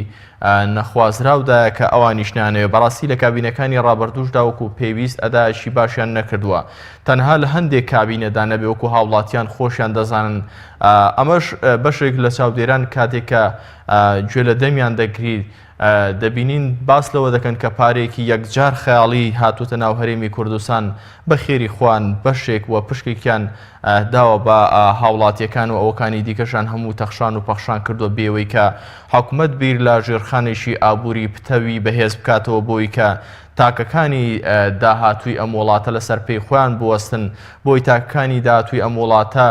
[SPEAKER 1] نەخوازراودایە کە ئەوانیشنانەوە بەڕاستی لە کابینەکانی ڕابردووشدا وەکو پێویست ئەدایشی باشیان نەکردووە تەنها لە هەندێک کابینەدا نەبێ وەکو هاوڵاتیان خۆشیان دەزانن ئەمەش بەشێک لە چاودێران کاتێک کە گوێ لە دەمیان دەگریت دەبینین باس لەوە دەکەن کە پارێکی یەکجار خەیاڵی هاتووتە ناو هەرێمی کوردستان بە خێری خوان بەشێک و پشکێکیان داوە بە هاوڵاتیەکان و ئەوەکانی دیکەشان هەموو تەخشان و پەخشان کردو بێەوەی کە حکومەت بیر لە ژێرخانێکی ئابووری پتەوی بەهێز بکاتەوە بۆی کە تاکەکانی داهاتووی ئەم وڵاتە لەسەر پێی خۆیان بوەستن بۆی تاکەکانی داهاتووی ئەم وڵاتە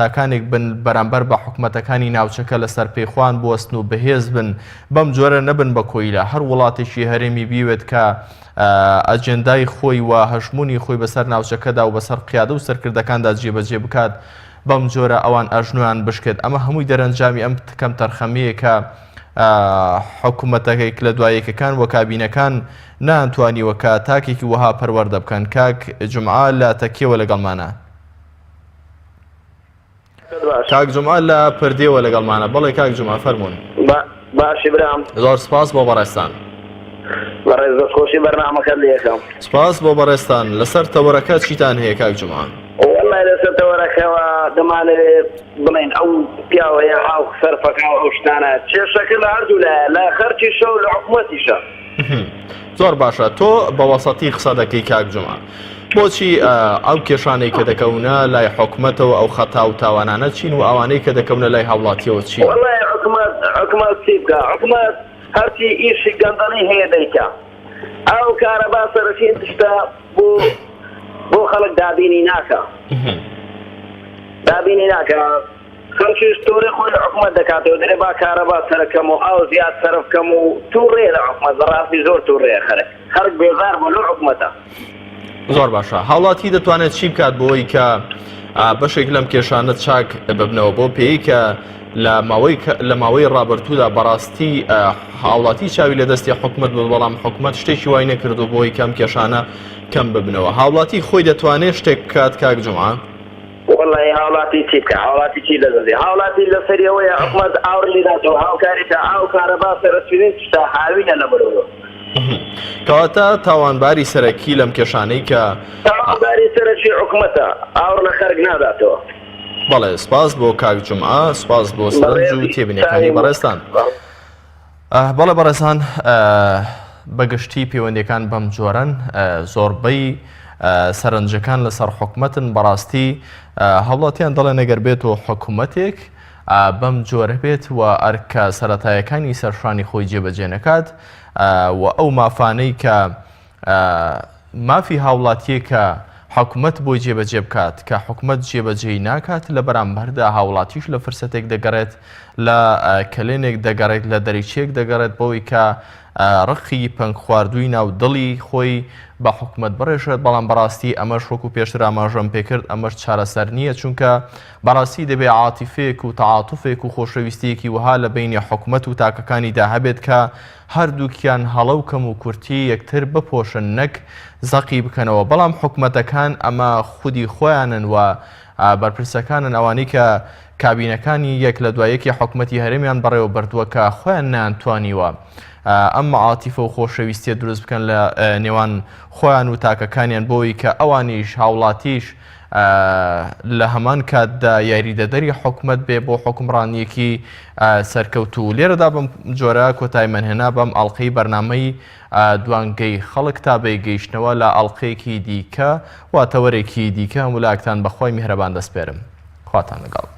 [SPEAKER 1] تاکانێک بن بەرامبەر بە حکومەتەکانی ناوچەکە لەسەر پێی خۆیان بوەستن و بەهێز بن بەم جۆرە نەبن بە کۆیلە هەر وڵاتێکی هەرێمی بیوێت کە ئەجێندای خۆی و هەژمونی خۆی بەسەر ناوچەکەدا و بەسەر قیادە و سەرکردەکاندا جێبەجێ بکات بەم جۆرە ئەوان ئەژنویان بشکێت ئەمە هەمووی دەرەنجامی ئەم کەم تەرخەمیە کە حکوومەتەکەی لە دوایەکەکان و کابینەکان نانتوانیوە کە تاکێکی وەها پەروەردە بکەن. کاک جومعە لە تەکیەوە لەگەڵمانە. کاک جومعە لە پردێوە لەگەڵمانە. بەڵێ کاک جومعە فەرموون.
[SPEAKER 5] باشی برام
[SPEAKER 1] زۆر سپاس بۆ بەڕێستان.
[SPEAKER 5] بەڕێز دەستخۆشی بەرنامەکەت لێ یەکەم.
[SPEAKER 1] سپاس بۆ بەڕێستان. لەسەر تەوەرەکە چیتان هەیە کاک جومعە؟
[SPEAKER 5] وەڵای لەسەر تەوەرەکەوە دەمانەوێت بڵێن ئەو پیاوەیە ئەو سەرفەکە و ئەو شتانە کێشەکە لە هەردوو لایە لە خەرکیشە و لە حکوومەتیشە.
[SPEAKER 1] زۆر باشە. تۆ بە وەسەتی قسە دەکەی کاک جومعە. بۆچی ئەو کێشانەی کە دەکەونە لای حکوومەتەوە ئەو خەتا و تاوانانە چین و ئەوانەی کە دەکەونە لای هاوڵاتیەوە چین؟
[SPEAKER 5] وەڵای حکوومەت چی بکە؟ حکوومەت هەرچی ئیشی گەندەڵی هەیە دەیکا. ئەو کارەبا سەرەکی تشتە بۆ خەڵک دابینی ناکە. دابینی ناکە. خەڵکیش تۆڕێ خۆی لە حکوومەت دەکاتەوە دەرێ با کارەبا سەرەکەم و ئەو زیاد سەرف بکەم و تووڕێ لە حکوومەت بەڕاستی زۆر تووڕێ خەڵک بێزار بوو لە حکوومەتە.
[SPEAKER 1] زۆر باشە. هاوڵاتی دەتوانێت چی بکات بۆی کە بەشێک لەم کێشانە چاک ببنەوە بۆ پێی کە لە ماوەی ڕابردوودا بەڕاستی هاوڵاتی چاوی لە دەستی حکوومەت بوو بەڵام حکوومەت شتێکی وای نەکردو بۆی کەم کێشانە کەم ببنەوە. هاوڵاتی خۆی دەتوانێت شتێک بکات کاک جومعە؟
[SPEAKER 5] وەڵی هاوڵاتی چی بکە؟ هاوڵاتی چی لەدەستێ؟ هاوڵاتی لەسەریەوەیە حکوومەت ئاوری داتەوە هاوکاریتە ئاو کارەبا سەرچینین شتا هاوینە لە بەرەوە.
[SPEAKER 1] کەواتە تاوانباری سەرەکی لەم کێشانەی کە
[SPEAKER 5] تاوانباری سەرەکی حکوومەتە ئاور لە خەرک ناداتەوە.
[SPEAKER 1] بەڵێ سپاس بۆ کاک جومعە. سپاس بۆ سەرنج و تێبینەکانی بەڕێستان. بەڵێ بەڕێستان بەگشتی پەیوەندیەکان بەم جۆرەن زۆربەی سەرنجەکان لەسەر حکوومەتن بەڕاستی هەوڵاتیان دەڵێ نەگەر بێتەوە حکوومەتێک بەم جۆرە بێت و ئەرکە سەرەتایەکانی سەرشانی خۆی جێبەجێ نەکات و ئەو مافانەی کە مافی هاوڵاتیە کە حکوومەت بۆی جێبەجێ بکات کە حکوومەت جێبەجێی ناکات لە بەرامبەردا هاوڵاتیش لە فرسەتێک دەگەڕێت لە کلێنێک دەگەڕێت لە دەریچێک دەگەڕێت بەوەی کە ڕقی پەنگ خواردووی ناو دڵی خۆی بە حکوومەت بڕێژێت. بەڵام بەڕاستی ئەمەش وەکو پێشتر ئاماژەم پێکرد ئەمەش چارەسەر نییە چونکە بەڕاستی دەبێت عاتیفەیەک و تەعاتوفێک و خۆشەویستیەکی وها لە بینی حکوومەت و تاکەکانیدا هەبێت کە هەردووکیان هەڵەوکەم و کورتی یەکتر بپۆشن نەک زەقی بکەنەوە. بەڵام حکوومەتەکان ئەمە خودی خۆیانن و بەرپرسەکانن ئەوانەی کە کابینەکانی یەک لە دوایەکی حکوومەتی هەرێمیان بەڕێوە بردووە کە خۆیان نانتوانیوە ئەم عاتیفە و خۆشەویستیە دروست بکەن لە نێوان خۆیان و تاکەکانیان بۆی کە ئەوانیش هاوڵاتیش لە هەمان کاتدا یاریدەدەری حکوومەت بێ بۆ حکومڕانیەکی سەرکەوتوو. لێرەدا بەم جۆرە کۆتایی منهێنا بەم ئەڵقەی بەرنامەی دوانگەی خەڵک تا بەیگەیشتنەوە لە ئەڵقەیەکی دیکە واتەوەرێکی دیکە هەموو لاکتان بەخوای میهرەبان دەسپێرم. خواتان لەگەڵ.